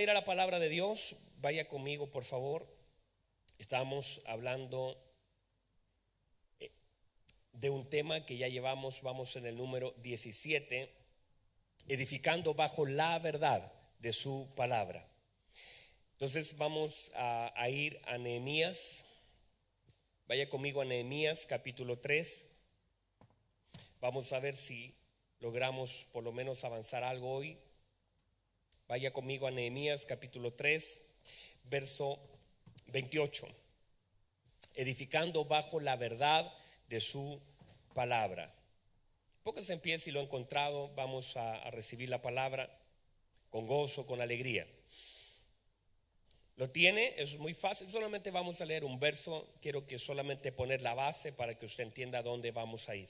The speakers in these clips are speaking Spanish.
ir a la palabra de Dios. Vaya conmigo, por favor. Estamos hablando de un tema que ya llevamos, vamos en el número 17, edificando bajo la verdad de su palabra. Entonces vamos a ir a Nehemías. Vaya conmigo a Nehemías capítulo 3. Vamos a ver si logramos por lo menos avanzar algo hoy. Vaya conmigo a Nehemías capítulo 3, verso 28. Edificando bajo la verdad de su palabra. Póngase en pie si lo ha encontrado. Vamos a recibir la palabra con gozo, con alegría. ¿Lo tiene? Es muy fácil. Solamente vamos a leer un verso. Quiero que solamente poner la base para que usted entienda a dónde vamos a ir.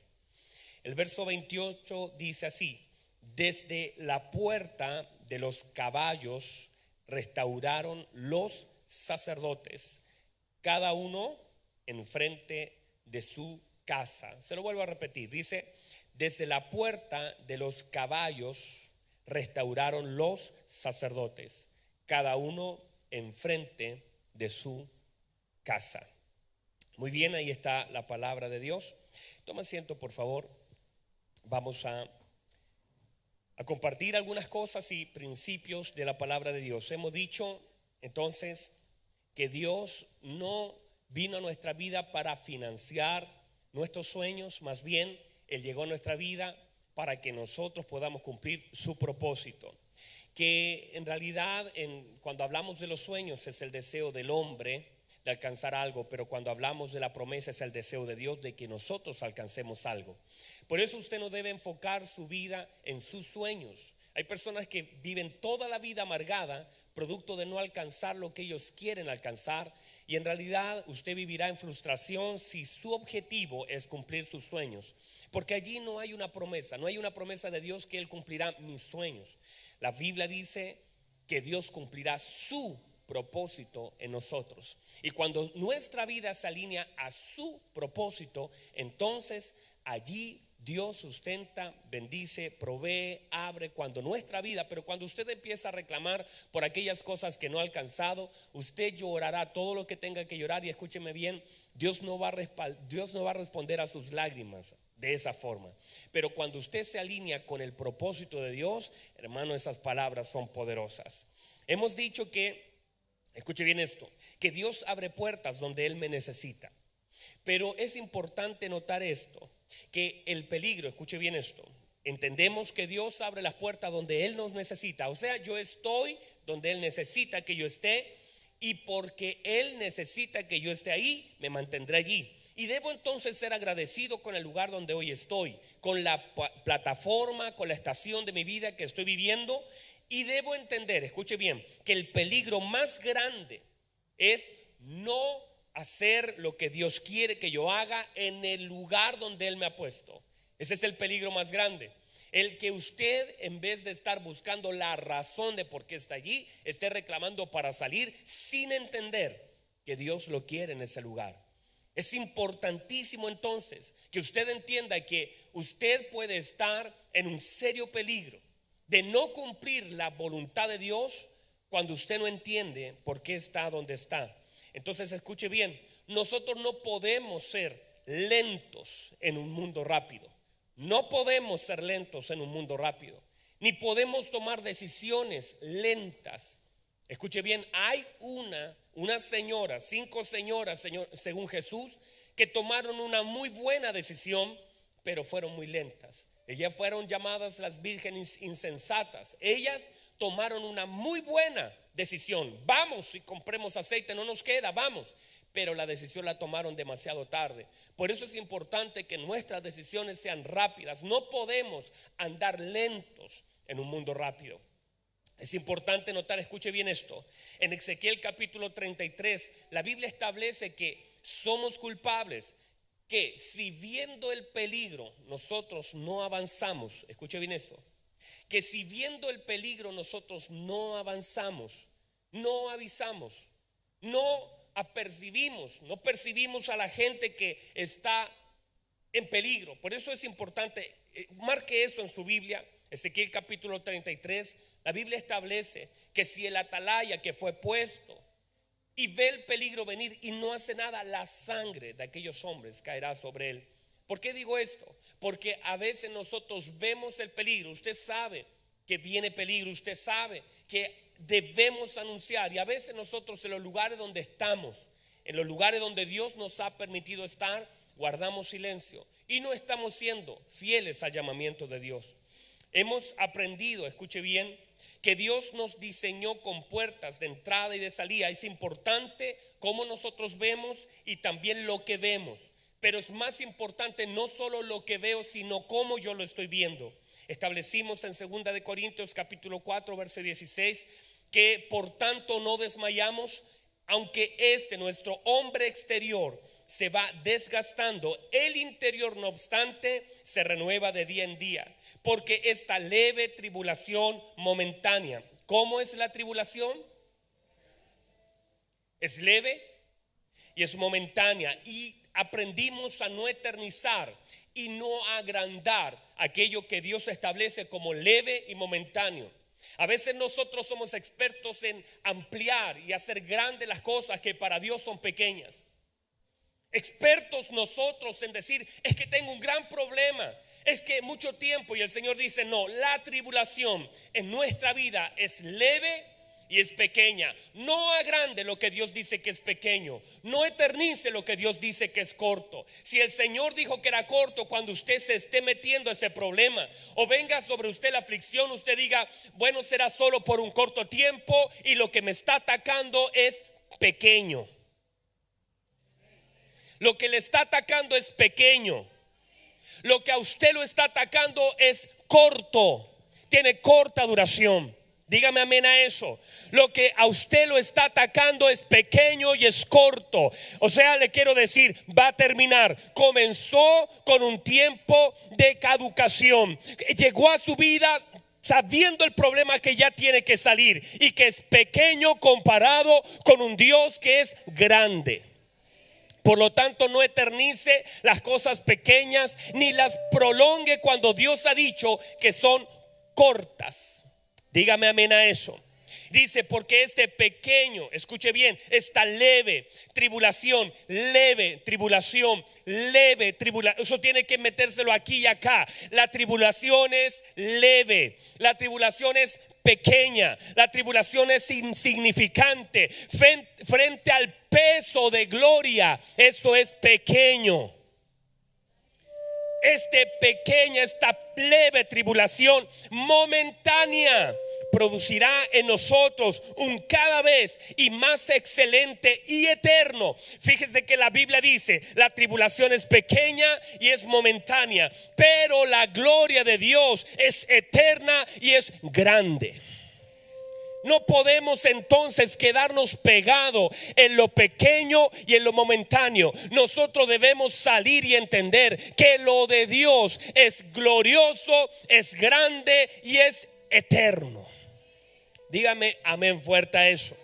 El verso 28 dice así: desde la puerta de los caballos restauraron los sacerdotes, cada uno enfrente de su casa. Se lo vuelvo a repetir. Dice: desde la puerta de los caballos restauraron los sacerdotes, cada uno enfrente de su casa. Muy bien, ahí está la palabra de Dios. Toma asiento, por favor. Vamos a compartir algunas cosas y principios de la palabra de Dios. Hemos dicho entonces que Dios no vino a nuestra vida para financiar nuestros sueños, más bien Él llegó a nuestra vida para que nosotros podamos cumplir su propósito. Que en realidad cuando hablamos de los sueños es el deseo del hombre de alcanzar algo, pero cuando hablamos de la promesa es el deseo de Dios de que nosotros alcancemos algo. Por eso usted no debe enfocar su vida en sus sueños. Hay personas que viven toda la vida amargada producto de no alcanzar lo que ellos quieren alcanzar, y en realidad usted vivirá en frustración si su objetivo es cumplir sus sueños, porque allí no hay una promesa de Dios que Él cumplirá mis sueños. La Biblia dice que Dios cumplirá su propósito en nosotros, y cuando nuestra vida se alinea a su propósito, entonces allí Dios sustenta, bendice, provee, abre cuando nuestra vida. Pero cuando usted empieza a reclamar por aquellas cosas que no ha alcanzado, usted llorará todo lo que tenga que llorar, y escúcheme bien, Dios no va a responder a sus lágrimas de esa forma. Pero cuando usted se alinea con el propósito de Dios, hermano, esas palabras son poderosas. Hemos dicho que, escuche bien esto, que Dios abre puertas donde Él me necesita. Pero es importante notar esto, que el peligro, escuche bien esto, entendemos que Dios abre las puertas donde Él nos necesita. O sea, yo estoy donde Él necesita que yo esté, y porque Él necesita que yo esté ahí, me mantendré allí. Y debo entonces ser agradecido con el lugar donde hoy estoy, con la plataforma, con la estación de mi vida que estoy viviendo. Y debo entender, escuche bien, que el peligro más grande es no hacer lo que Dios quiere que yo haga en el lugar donde Él me ha puesto. Ese es el peligro más grande. El que usted, en vez de estar buscando la razón de por qué está allí, esté reclamando para salir sin entender que Dios lo quiere en ese lugar. Es importantísimo entonces que usted entienda que usted puede estar en un serio peligro de no cumplir la voluntad de Dios cuando usted no entiende por qué está donde está. Entonces escuche bien, nosotros no podemos ser lentos en un mundo rápido. No podemos ser lentos en un mundo rápido, ni podemos tomar decisiones lentas. Escuche bien, hay una señora, 5 señoras, según Jesús, que tomaron una muy buena decisión, pero fueron muy lentas. Ellas fueron llamadas las vírgenes insensatas. Ellas tomaron una muy buena decisión. Vamos y compremos aceite, no nos queda, vamos. Pero la decisión la tomaron demasiado tarde. Por eso es importante que nuestras decisiones sean rápidas. No podemos andar lentos en un mundo rápido. Es importante notar, escuche bien esto, en Ezequiel capítulo 33, la Biblia establece que somos culpables, que si viendo el peligro nosotros no avanzamos, escuche bien esto, que si viendo el peligro nosotros no avanzamos, no avisamos, no percibimos a la gente que está en peligro. Por eso es importante, marque eso en su Biblia, Ezequiel capítulo 33, La Biblia establece que si el atalaya que fue puesto y ve el peligro venir y no hace nada, la sangre de aquellos hombres caerá sobre él. ¿Por qué digo esto? Porque a veces nosotros vemos el peligro. Usted sabe que viene peligro, usted sabe que debemos anunciar, y a veces nosotros en los lugares donde estamos, en los lugares donde Dios nos ha permitido estar, guardamos silencio y no estamos siendo fieles al llamamiento de Dios. Hemos aprendido, escuche bien, que Dios nos diseñó con puertas de entrada y de salida. Es importante cómo nosotros vemos y también lo que vemos, pero es más importante no solo lo que veo, sino cómo yo lo estoy viendo. Establecimos en 2 de Corintios capítulo 4 verso 16 que por tanto no desmayamos, aunque nuestro hombre exterior se va desgastando, el interior no obstante se renueva de día en día, porque esta leve tribulación momentánea. ¿Cómo es la tribulación? Es leve y es momentánea, y aprendimos a no eternizar y no agrandar aquello que Dios establece como leve y momentáneo. A veces nosotros somos expertos en ampliar y hacer grandes las cosas que para Dios son pequeñas. Expertos nosotros en decir, es que tengo un gran problema, es que mucho tiempo, y el Señor dice, no, la tribulación en nuestra vida es leve y es pequeña. No agrande lo que Dios dice que es pequeño, no eternice lo que Dios dice que es corto. Si el Señor dijo que era corto, cuando usted se esté metiendo ese problema o venga sobre usted la aflicción, usted diga, bueno, será solo por un corto tiempo y lo que me está atacando es pequeño. Lo que le está atacando es pequeño. Lo que a usted lo está atacando es corto, tiene corta duración. Dígame amén a eso. Lo que a usted lo está atacando es pequeño y es corto. O sea, le quiero decir, va a terminar. Comenzó con un tiempo de caducación. Llegó a su vida sabiendo el problema que ya tiene que salir y que es pequeño comparado con un Dios que es grande. Por lo tanto, no eternice las cosas pequeñas ni las prolongue cuando Dios ha dicho que son cortas. Dígame amén a eso. Dice, porque este pequeño, escuche bien, esta leve tribulación, eso tiene que metérselo aquí y acá. La tribulación es leve, la tribulación es pequeña, la tribulación es insignificante frente al peso de gloria. Eso es pequeño. Esta leve tribulación momentánea producirá en nosotros un cada vez y más excelente y eterno. Fíjense que la Biblia dice, la tribulación es pequeña y es momentánea, pero la gloria de Dios es eterna y es grande. No podemos entonces quedarnos pegados en lo pequeño y en lo momentáneo. Nosotros debemos salir y entender que lo de Dios es glorioso, es grande y es eterno. Dígame amén fuerte a eso.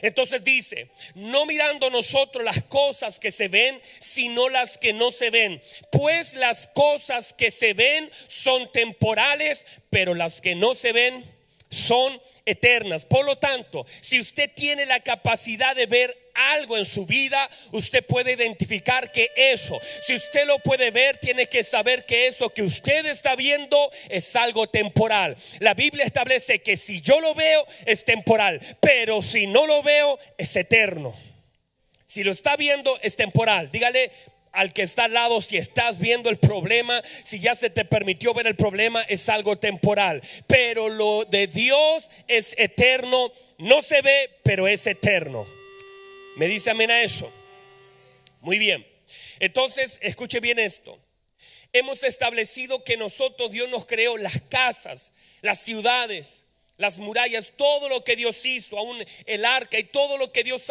Entonces dice, no mirando nosotros las cosas que se ven, sino las que no se ven. Pues las cosas que se ven son temporales, pero las que no se ven son eternas. Por lo tanto, si usted tiene la capacidad de ver algo en su vida, usted puede identificar que eso, si usted lo puede ver, tiene que saber que eso que usted está viendo es algo temporal. La Biblia establece que si yo lo veo es temporal, pero si no lo veo es eterno. Si lo está viendo es temporal. Dígale al que está al lado, si estás viendo el problema, si ya se te permitió ver el problema, es algo temporal. Pero lo de Dios es eterno, no se ve, pero es eterno. ¿Me dice amén a eso? Muy bien. Entonces, escuche bien esto. Hemos establecido que nosotros, Dios nos creó las casas, las ciudades, las murallas, todo lo que Dios hizo, aún el arca y todo lo que Dios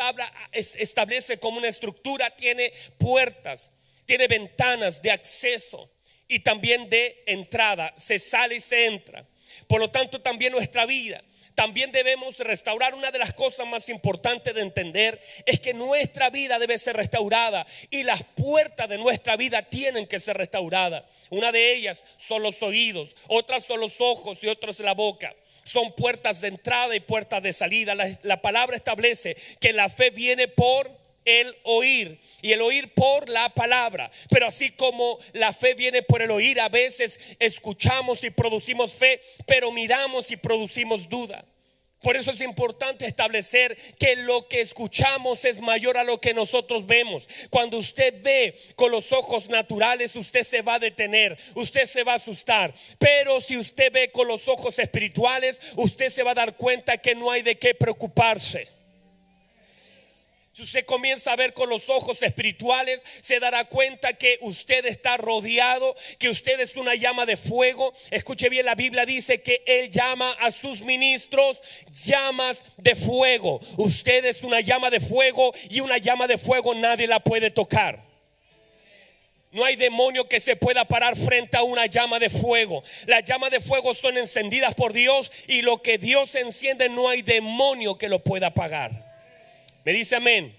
establece como una estructura, tiene puertas, tiene ventanas de acceso y también de entrada, se sale y se entra. Por lo tanto, también nuestra vida, también debemos restaurar. Una de las cosas más importantes de entender es que nuestra vida debe ser restaurada y las puertas de nuestra vida tienen que ser restauradas. Una de ellas son los oídos, otras son los ojos y otras la boca. son puertas de entrada y puertas de salida. La palabra establece que la fe viene por el oír y el oír por la palabra. Pero así como la fe viene por el oír, a veces escuchamos y producimos fe, pero miramos y producimos duda. Por eso es importante establecer que lo que escuchamos es mayor a lo que nosotros vemos. Cuando usted ve con los ojos naturales, usted se va a detener, usted se va a asustar. Pero si usted ve con los ojos espirituales, usted se va a dar cuenta que no hay de qué preocuparse. Si usted comienza a ver con los ojos espirituales, se dará cuenta que usted está rodeado, que usted es una llama de fuego. Escuche bien, la Biblia dice que Él llama a sus ministros llamas de fuego. Usted es una llama de fuego y una llama de fuego nadie la puede tocar. No hay demonio que se pueda parar frente a una llama de fuego. Las llamas de fuego son encendidas por Dios y lo que Dios enciende no hay demonio que lo pueda apagar. Me dice amén.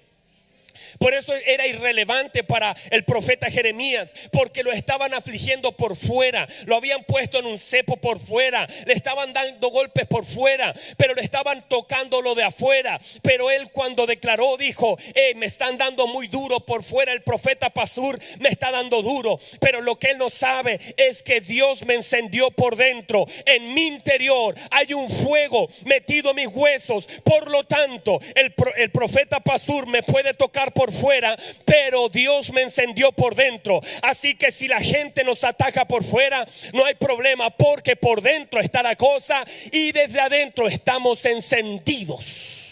Por eso era irrelevante para el profeta Jeremías, porque lo estaban afligiendo por fuera, lo habían puesto en un cepo por fuera, le estaban dando golpes por fuera, pero le estaban tocando lo de afuera. Pero él, cuando declaró, dijo: me están dando muy duro por fuera, el profeta Pasur me está dando duro, pero lo que él no sabe es que Dios me encendió por dentro. En mi interior hay un fuego metido en mis huesos. Por lo tanto, el profeta Pasur me puede tocar por fuera, pero Dios me encendió por dentro. Así que si la gente nos ataca por fuera, no hay problema, porque por dentro está la cosa y desde adentro estamos encendidos.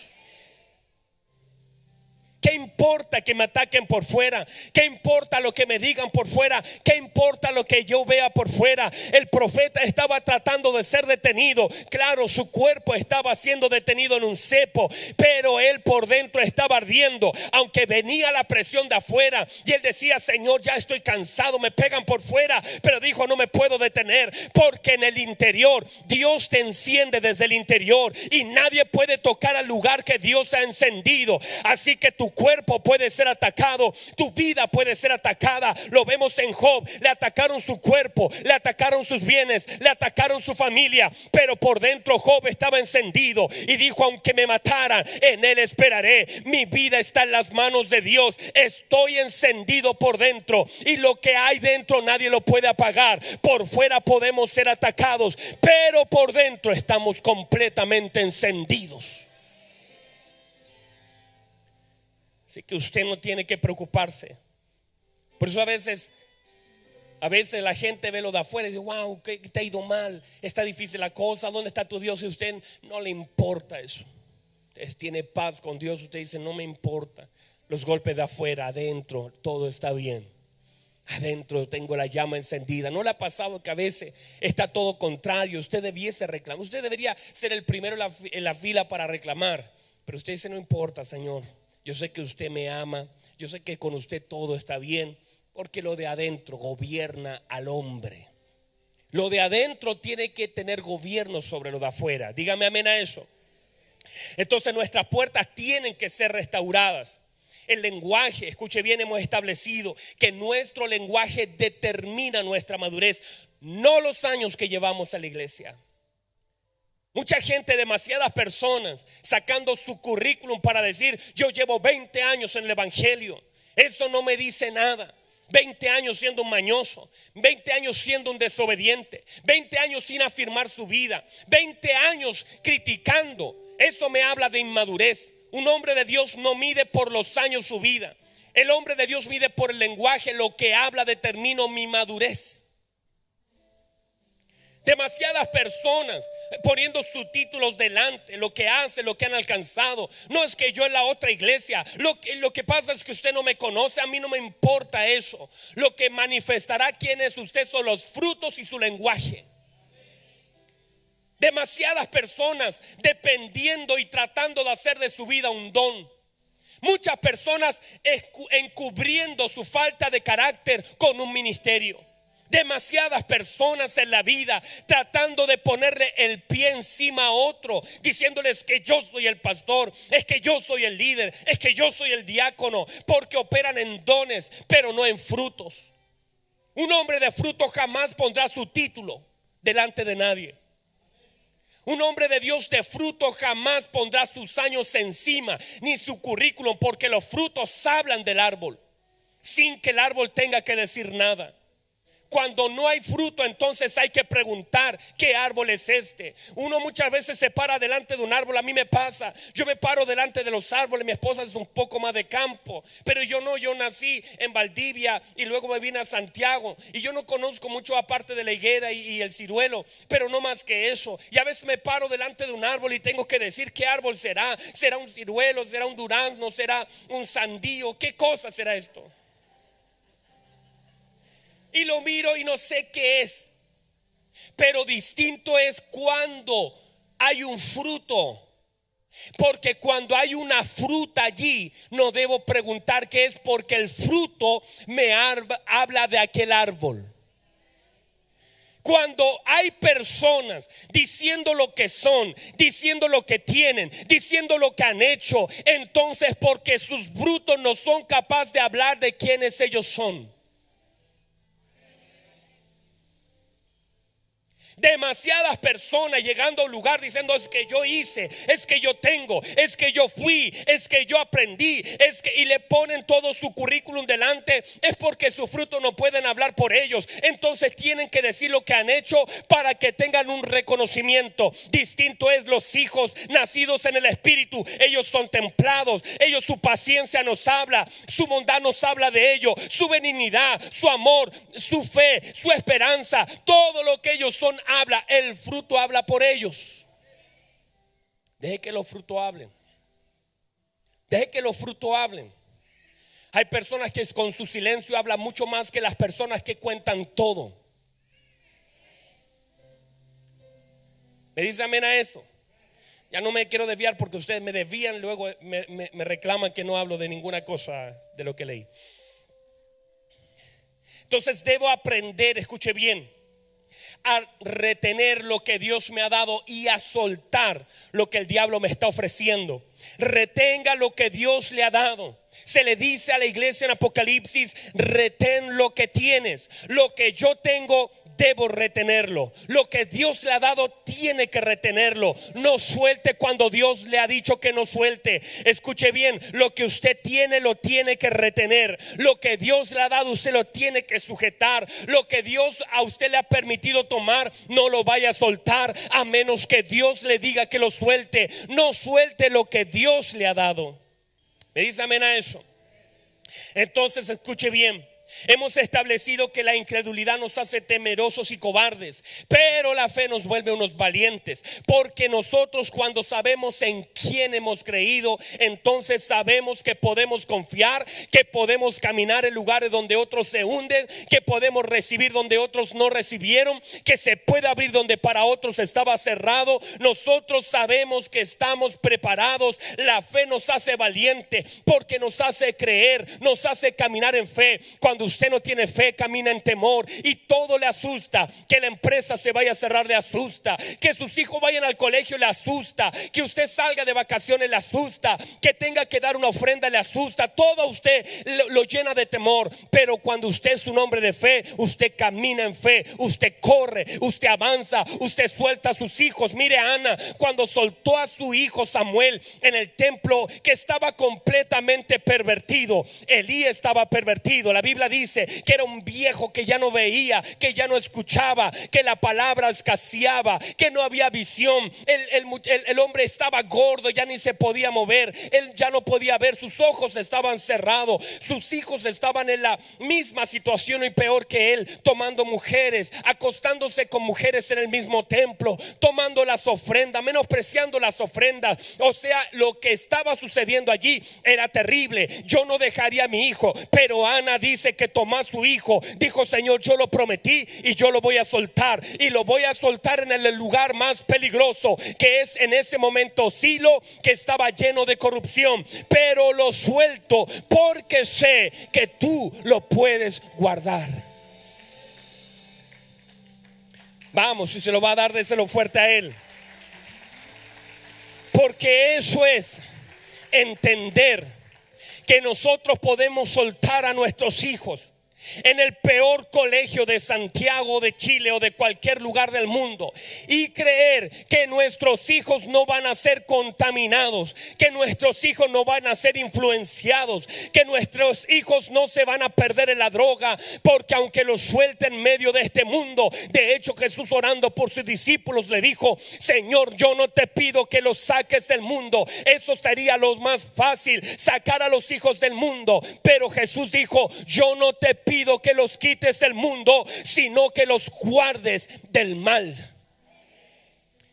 ¿Qué importa que me ataquen por fuera? ¿Qué importa lo que me digan por fuera? ¿Qué importa lo que yo vea por fuera? El profeta estaba tratando de ser detenido. Claro, su cuerpo estaba siendo detenido en un cepo, pero él por dentro estaba ardiendo. Aunque venía la presión de afuera y él decía: Señor, ya estoy cansado, me pegan por fuera. Pero dijo: no me puedo detener, porque en el interior Dios te enciende desde el interior y nadie puede tocar al lugar que Dios ha encendido. Así que tu cuerpo puede ser atacado, tu vida puede ser atacada. Lo vemos en Job, le atacaron su cuerpo, le atacaron sus bienes, le atacaron su familia, pero por dentro Job estaba encendido y dijo: aunque me mataran, en él esperaré. Mi vida está en las manos de Dios, estoy encendido por dentro y lo que hay dentro nadie lo puede apagar. Por fuera podemos ser atacados, pero por dentro estamos completamente encendidos. Así que usted no tiene que preocuparse. Por eso a veces la gente ve lo de afuera y dice: wow, que te ha ido mal, está difícil la cosa, ¿dónde está tu Dios? Y a usted no le importa eso. Usted tiene paz con Dios. Usted dice: no me importa los golpes de afuera, adentro todo está bien. Adentro tengo la llama encendida. ¿No le ha pasado que a veces está todo contrario? Usted debiese reclamar, usted debería ser el primero en la fila para reclamar, pero usted dice: no importa, Señor, yo sé que usted me ama, yo sé que con usted todo está bien, porque lo de adentro gobierna al hombre. Lo de adentro tiene que tener gobierno sobre lo de afuera. Dígame amén a eso. Entonces nuestras puertas tienen que ser restauradas. El lenguaje, escuche bien, hemos establecido que nuestro lenguaje determina nuestra madurez, no los años que llevamos a la iglesia. Mucha gente, demasiadas personas sacando su currículum para decir: yo llevo 20 años en el evangelio. Eso no me dice nada. 20 años siendo un mañoso, 20 años siendo un desobediente, 20 años sin afirmar su vida, 20 años criticando. Eso me habla de inmadurez. Un hombre de Dios no mide por los años su vida. El hombre de Dios mide por el lenguaje. Lo que habla determina mi madurez. Demasiadas personas poniendo sus títulos delante, lo que hacen, lo que han alcanzado. No es que yo en la otra iglesia, lo que pasa es que usted no me conoce. A mí no me importa eso. Lo que manifestará quién es usted son los frutos y su lenguaje. Demasiadas personas dependiendo y tratando de hacer de su vida un don. Muchas personas encubriendo su falta de carácter con un ministerio. Demasiadas personas en la vida tratando de ponerle el pie encima a otro, diciéndoles que yo soy el pastor, es que yo soy el líder, es que yo soy el diácono, porque operan en dones pero no en frutos. Un hombre de fruto jamás pondrá su título delante de nadie. Un hombre de Dios de fruto jamás pondrá sus años encima, ni su currículum, porque los frutos hablan del árbol, sin que el árbol tenga que decir nada. Cuando no hay fruto, entonces hay que preguntar: ¿qué árbol es este? Uno muchas veces se para delante de un árbol. A mí me pasa, yo me paro delante de los árboles. Mi esposa es un poco más de campo, pero yo no, yo nací en Valdivia y luego me vine a Santiago, y yo no conozco mucho aparte de la higuera y el ciruelo, pero no más que eso. Y a veces me paro delante de un árbol y tengo que decir: ¿qué árbol será? ¿Será un ciruelo? ¿Será un durazno? ¿Será un sandío? ¿Qué cosa será esto? Y lo miro y no sé qué es. Pero distinto es cuando hay un fruto. Porque cuando hay una fruta allí, no debo preguntar qué es, porque el fruto me habla de aquel árbol. Cuando hay personas diciendo lo que son, diciendo lo que tienen, diciendo lo que han hecho, entonces porque sus frutos no son capaces de hablar de quiénes ellos son. Demasiadas personas llegando a un lugar diciendo: es que yo hice, es que yo tengo, es que yo fui, es que yo aprendí, y le ponen todo su currículum delante. Es porque su fruto no pueden hablar por ellos. Entonces tienen que decir lo que han hecho para que tengan un reconocimiento. Distinto es los hijos nacidos en el Espíritu. Ellos son templados, ellos, su paciencia nos habla, su bondad nos habla de ellos, su benignidad, su amor, su fe, su esperanza, todo lo que ellos son habla. El fruto habla por ellos. Deje que los frutos hablen. Deje que los frutos hablen. Hay personas que con su silencio hablan mucho más que las personas que cuentan todo. ¿Me dice amén a eso? Ya no me quiero desviar, porque ustedes me desvían, luego me reclaman que no hablo de ninguna cosa de lo que leí. Entonces debo aprender, escuche bien, a retener lo que Dios me ha dado y a soltar lo que el diablo me está ofreciendo. Retenga lo que Dios le ha dado. Se le dice a la iglesia en Apocalipsis: retén lo que tienes. Lo que yo tengo, debo retenerlo. Lo que Dios le ha dado, tiene que retenerlo. No suelte cuando Dios le ha dicho que no suelte. Escuche bien, lo que usted tiene, lo tiene que retener. Lo que Dios le ha dado, usted lo tiene que sujetar. Lo que Dios a usted le ha permitido tomar, no lo vaya a soltar a menos que Dios le diga que lo suelte. No suelte lo que Dios le ha dado. ¿Me dice amén a eso? Entonces escuche bien. Hemos establecido que la incredulidad nos hace temerosos y cobardes, pero la fe nos vuelve unos valientes. Porque nosotros, cuando sabemos en quién hemos creído, entonces sabemos que podemos confiar, que podemos caminar en lugares donde otros se hunden, que podemos recibir donde otros no recibieron, que se puede abrir donde para otros estaba cerrado. Nosotros sabemos que estamos preparados. La fe nos hace valiente, porque nos hace creer, nos hace caminar en fe. Cuando usted no tiene fe, camina en temor y todo le asusta. Que la empresa se vaya a cerrar le asusta, que sus hijos vayan al colegio le asusta, que usted salga de vacaciones le asusta, que tenga que dar una ofrenda le asusta. Todo a usted lo llena de temor. Pero cuando usted es un hombre de fe, usted camina en fe, usted corre, usted avanza, usted suelta a sus hijos. Mire a Ana, cuando soltó a su hijo Samuel en el templo, que estaba completamente pervertido. Elí estaba pervertido. La Biblia dice que era un viejo que ya no veía, que ya no escuchaba, que la palabra escaseaba, que no había visión. El hombre estaba gordo, ya ni se podía mover, él ya no podía ver, sus ojos estaban cerrados, sus hijos estaban en la misma situación y peor que él, tomando mujeres, acostándose con mujeres en el mismo templo, tomando las ofrendas, menospreciando las ofrendas. O sea, lo que estaba sucediendo allí era terrible. Yo no dejaría a mi hijo, pero Ana dice que tomó a su hijo, dijo: Señor, yo lo prometí y yo lo voy a soltar, y lo voy a soltar en el lugar más peligroso, que es en ese momento Silo, que estaba lleno de corrupción, pero lo suelto porque sé que tú lo puedes guardar. Vamos, si se lo va a dar, déselo fuerte a él, porque eso es entender que nosotros podemos soltar a nuestros hijos. en el peor colegio de Santiago de Chile o de cualquier lugar del mundo y creer que nuestros hijos no van a ser contaminados, que nuestros hijos no van a ser influenciados, que nuestros hijos no se van a perder en la droga, porque aunque los suelten en medio de este mundo, de hecho Jesús, orando por sus discípulos, le dijo: Señor, yo no te pido que los saques del mundo. Eso sería lo más fácil, sacar a los hijos del mundo, pero Jesús dijo: yo no te pido que los quites del mundo, sino que los guardes del mal.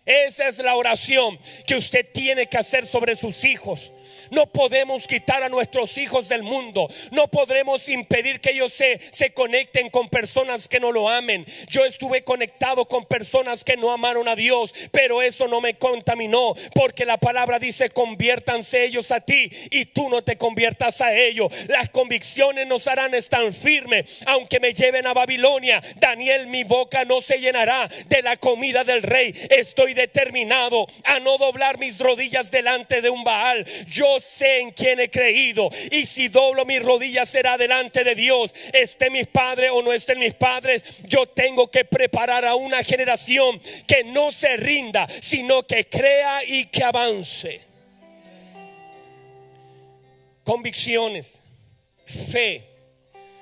Esa es la oración que usted tiene que hacer sobre sus hijos. No podemos quitar a nuestros hijos del mundo. No podremos impedir que ellos se conecten con personas que no lo amen. Yo estuve conectado con personas que no amaron a Dios, pero eso no me contaminó, porque la palabra dice: conviértanse ellos a ti y tú no te conviertas a ellos. Las convicciones nos harán estar firmes, aunque me lleven a Babilonia. Daniel: mi boca no se llenará de la comida del rey. Estoy determinado a no doblar mis rodillas delante de un Baal. Yo sé en quién he creído, y si doblo mis rodillas será delante de Dios. Esté mis padres o no estén mis padres, yo tengo que preparar a una generación que no se rinda, sino que crea y que avance. Convicciones, fe.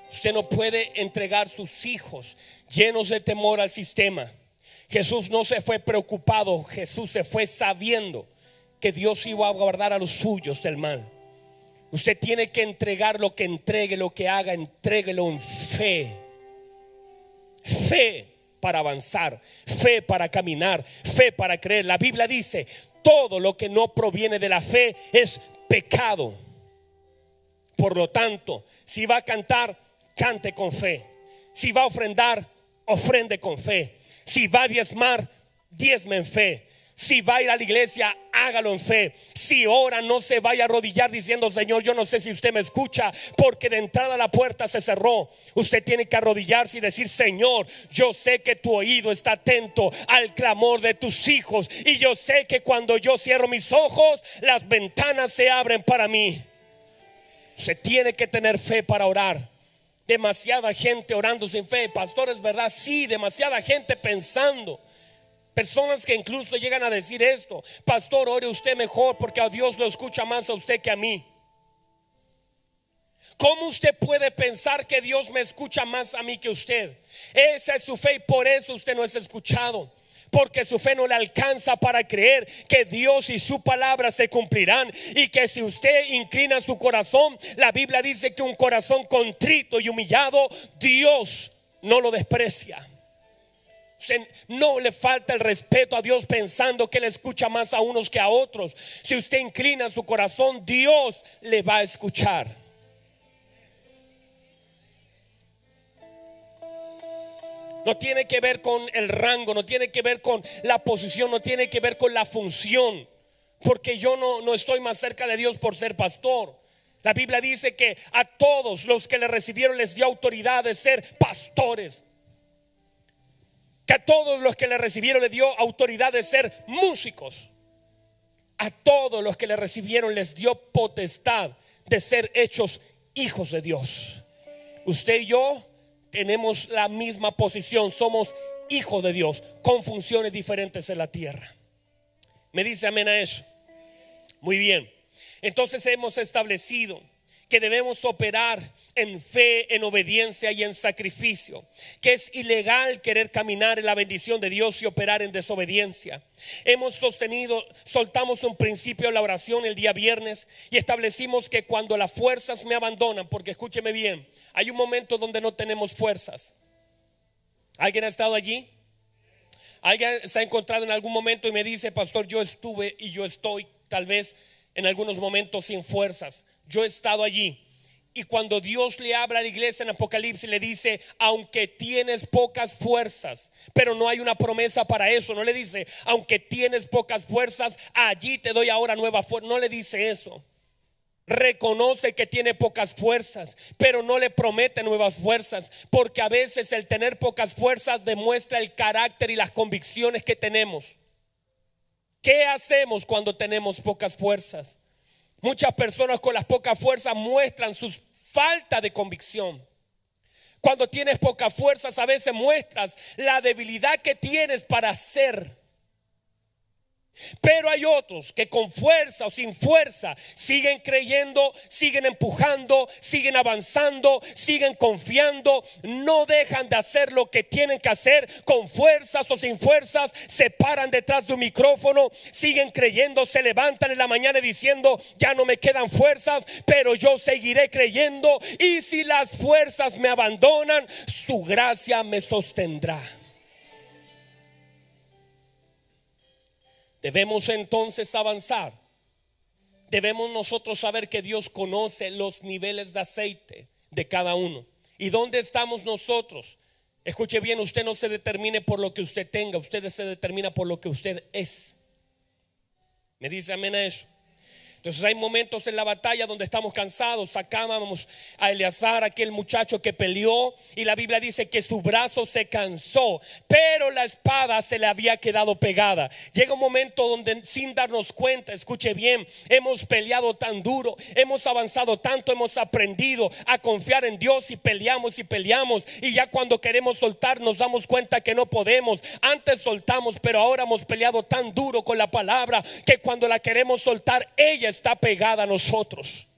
Usted no puede entregar sus hijos llenos de temor al sistema. Jesús no se fue preocupado, Jesús se fue sabiendo que Dios iba a guardar a los suyos del mal. Usted tiene que entregar lo que entregue, lo que haga, entréguelo en fe. Fe para avanzar, fe para caminar, fe para creer. La Biblia dice: todo lo que no proviene de la fe es pecado. Por lo tanto, si va a cantar, cante con fe. Si va a ofrendar, ofrende con fe. Si va a diezmar, diezme en fe. Si va a ir a la iglesia, hágalo en fe. Si ora, no se vaya a arrodillar diciendo: Señor, yo no sé si usted me escucha, porque de entrada la puerta se cerró. Usted tiene que arrodillarse y decir: Señor, yo sé que tu oído está atento al clamor de tus hijos, y yo sé que cuando yo cierro mis ojos, las ventanas se abren para mí. Usted tiene que tener fe para orar. Demasiada gente orando sin fe. Pastor, ¿es verdad? Sí, demasiada gente pensando. Personas que incluso llegan a decir esto: pastor, ore usted mejor, porque a Dios lo escucha más a usted que a mí. ¿Cómo usted puede pensar que Dios me escucha más a mí que usted? Esa es su fe, y por eso usted no es escuchado, porque su fe no le alcanza para creer que Dios y su palabra se cumplirán, y que si usted inclina su corazón, la Biblia dice que un corazón contrito y humillado, Dios no lo desprecia. No le falta el respeto a Dios pensando que Él escucha más a unos que a otros. Si usted inclina su corazón, Dios le va a escuchar. No tiene que ver con el rango, no tiene que ver con la posición, no tiene que ver con la función, porque yo no estoy más cerca de Dios por ser pastor. La Biblia dice que a todos los que le recibieron les dio autoridad de ser pastores. Que a todos los que le recibieron le dio autoridad de ser músicos. A todos los que le recibieron les dio potestad de ser hechos hijos de Dios. Usted y yo tenemos la misma posición. Somos hijos de Dios con funciones diferentes en la tierra. ¿Me dice amén a eso? Muy bien. Entonces hemos establecido que debemos operar en fe, en obediencia y en sacrificio, que es ilegal querer caminar en la bendición de Dios y operar en desobediencia. Soltamos un principio en la oración el día viernes y establecimos que cuando las fuerzas me abandonan, porque escúcheme bien, hay un momento donde no tenemos fuerzas. ¿Alguien ha estado allí? ¿Alguien se ha encontrado en algún momento y me dice: pastor, yo estuve y yo estoy tal vez en algunos momentos sin fuerzas? Yo he estado allí. Y cuando Dios le habla a la iglesia en Apocalipsis, le dice: aunque tienes pocas fuerzas, pero no hay una promesa para eso. No le dice: aunque tienes pocas fuerzas, allí te doy ahora nueva fuerza. No le dice eso. Reconoce que tiene pocas fuerzas, pero no le promete nuevas fuerzas, porque a veces el tener pocas fuerzas demuestra el carácter y las convicciones que tenemos. ¿Qué hacemos cuando tenemos pocas fuerzas? Muchas personas con las pocas fuerzas muestran su falta de convicción. Cuando tienes pocas fuerzas, a veces muestras la debilidad que tienes para hacer. Pero hay otros que con fuerza o sin fuerza siguen creyendo, siguen empujando, siguen avanzando, siguen confiando, no dejan de hacer lo que tienen que hacer con fuerzas o sin fuerzas, se paran detrás de un micrófono, siguen creyendo, se levantan en la mañana diciendo: ya no me quedan fuerzas, pero yo seguiré creyendo, y si las fuerzas me abandonan, su gracia me sostendrá. Debemos entonces avanzar. Debemos nosotros saber que Dios conoce los niveles de aceite de cada uno. ¿Y dónde estamos nosotros? Escuche bien, usted no se determine por lo que usted tenga, usted se determina por lo que usted es. ¿Me dice amén a eso? Entonces hay momentos en la batalla donde estamos cansados. Sacábamos a Eleazar, aquel muchacho que peleó, y la Biblia dice que su brazo se cansó, pero la espada se le había quedado pegada. Llega un momento donde, sin darnos cuenta, escuche bien, hemos peleado tan duro, hemos avanzado tanto, hemos aprendido a confiar en Dios, y peleamos, y ya cuando queremos soltar nos damos cuenta que no podemos. Antes soltamos, pero ahora hemos peleado tan duro con la palabra que cuando la queremos soltar, ella está pegada a nosotros.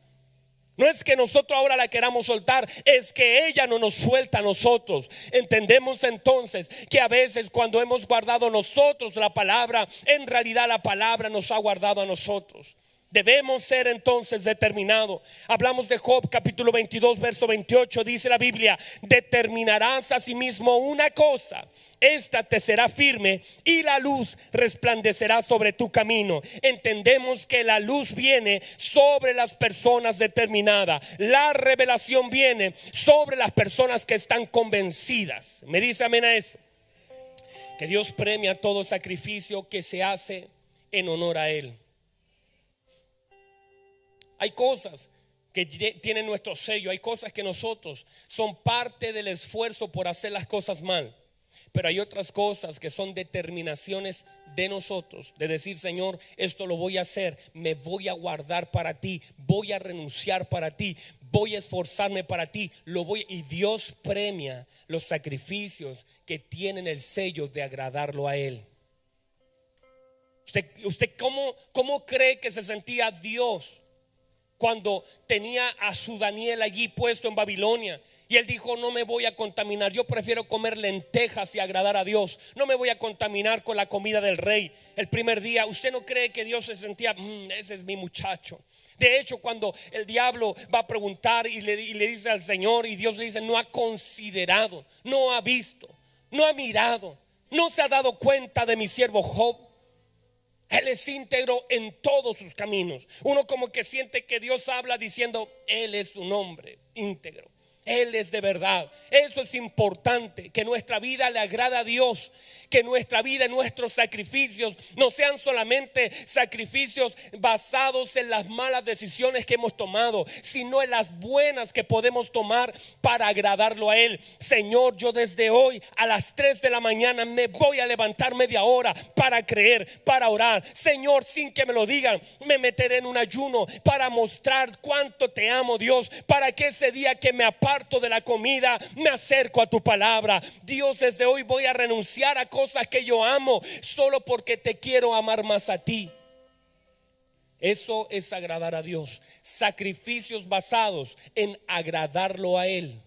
No es que nosotros ahora la queramos soltar, es que ella no nos suelta a nosotros. Entendemos entonces que a veces cuando hemos guardado nosotros la palabra, en realidad la palabra nos ha guardado a nosotros. Debemos ser entonces determinados. Hablamos de Job capítulo 22 verso 28. Dice la Biblia: determinarás a sí mismo una cosa, esta te será firme, y la luz resplandecerá sobre tu camino. Entendemos que la luz viene sobre las personas determinadas. La revelación viene sobre las personas que están convencidas. ¿Me dice amén a eso? Que Dios premia todo sacrificio que se hace en honor a Él. Hay cosas que tienen nuestro sello, hay cosas que nosotros son parte del esfuerzo por hacer las cosas mal. Pero hay otras cosas que son determinaciones de nosotros, de decir: Señor, esto lo voy a hacer, me voy a guardar para ti, voy a renunciar para ti, voy a esforzarme para ti, y Dios premia los sacrificios que tienen el sello de agradarlo a Él. ¿Usted cómo cree que se sentía Dios cuando tenía a su Daniel allí puesto en Babilonia? Y él dijo: no me voy a contaminar, yo prefiero comer lentejas y agradar a Dios, no me voy a contaminar con la comida del rey. El primer día, ¿usted no cree que Dios se sentía: ese es mi muchacho? De hecho, cuando el diablo va a preguntar y le dice al Señor, y Dios le dice: no ha considerado, no ha visto, no ha mirado, no se ha dado cuenta de mi siervo Job. Él es íntegro en todos sus caminos. Uno como que siente que Dios habla diciendo: Él es un hombre íntegro, Él es de verdad. Eso es importante, que nuestra vida le agrada a Dios, que nuestra vida y nuestros sacrificios no sean solamente sacrificios basados en las malas decisiones que hemos tomado, sino en las buenas que podemos tomar para agradarlo a Él. Señor, yo desde hoy a las 3 de la mañana me voy a levantar media hora para creer, para orar. Señor, sin que me lo digan, me meteré en un ayuno para mostrar cuánto te amo, Dios, para que ese día que me aparto de la comida, me acerco a tu palabra. Dios, desde hoy voy a renunciar a cosas que yo amo solo porque te quiero amar más a ti. Eso es agradar a Dios. Sacrificios basados en agradarlo a Él.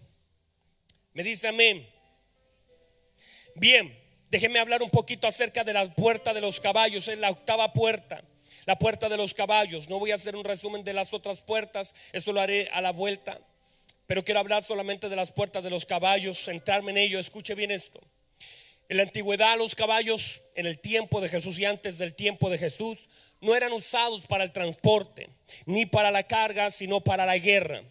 ¿Me dice amén? Bien, déjenme hablar un poquito acerca de la puerta de los caballos. Es la octava puerta, la puerta de los caballos. No voy a hacer un resumen de las otras puertas, eso lo haré a la vuelta, pero quiero hablar solamente de las puertas de los caballos, centrarme en ello. Escuche bien esto. En la antigüedad, los caballos, en el tiempo de Jesús y antes del tiempo de Jesús, no eran usados para el transporte ni para la carga, sino para la guerra.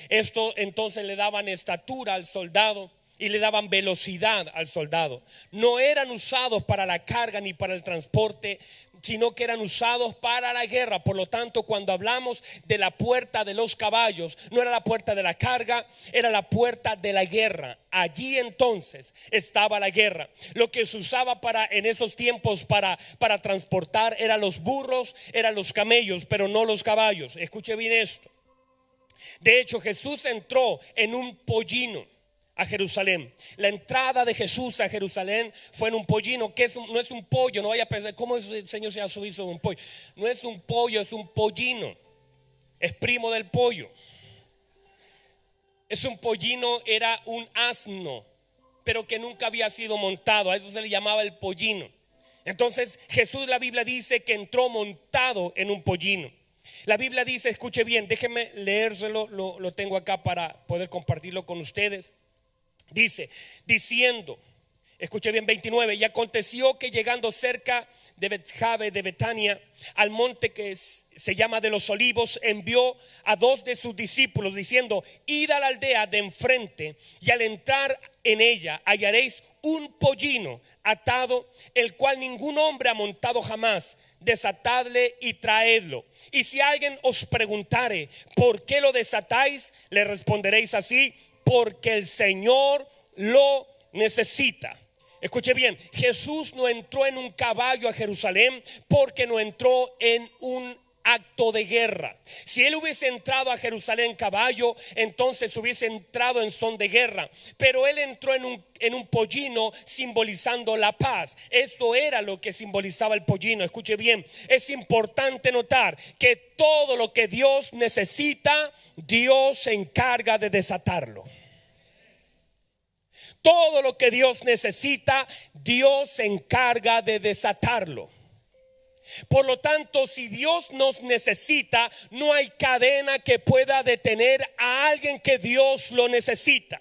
Esto entonces le daban estatura al soldado y le daban velocidad al soldado. No eran usados para la carga ni para el transporte, sino que eran usados para la guerra. Por lo tanto, cuando hablamos de la puerta de los caballos, no era la puerta de la carga, era la puerta de la guerra. Allí entonces estaba la guerra. Lo que se usaba en esos tiempos para transportar eran los burros, eran los camellos, pero no los caballos. Escuche bien esto. De hecho, Jesús entró en un pollino. a Jerusalén. La entrada de Jesús a Jerusalén fue en un pollino, que no es un pollo. No vaya a pensar, ¿cómo el Señor se va a subir sobre un pollo? No es un pollo, es un pollino. Es primo del pollo. Es un pollino, era un asno, pero que nunca había sido montado. A eso se le llamaba el pollino. Entonces Jesús, la Biblia dice que entró montado en un pollino. La Biblia dice, escuche bien, déjenme leérselo, lo tengo acá para poder compartirlo con ustedes. Dice, diciendo, escuche bien, 29, y aconteció que llegando cerca de Betjage de Betania, al monte que se llama de los Olivos, envió a 2 de sus discípulos diciendo, id a la aldea de enfrente, y al entrar en ella hallaréis un pollino atado, el cual ningún hombre ha montado jamás. Desatadle y traedlo. Y si alguien os preguntare, ¿por qué lo desatáis? Le responderéis así, porque el Señor lo necesita. Escuche bien, Jesús no entró en un caballo a Jerusalén porque no entró en un acto de guerra. Si él hubiese entrado a Jerusalén en caballo, entonces hubiese entrado en son de guerra. Pero él entró en un pollino, simbolizando la paz. Eso era lo que simbolizaba el pollino. Escuche bien, es importante notar que todo lo que Dios necesita, Dios se encarga de desatarlo. Todo lo que Dios necesita, Dios se encarga de desatarlo. Por lo tanto, si Dios nos necesita, no hay cadena que pueda detener a alguien que Dios lo necesita.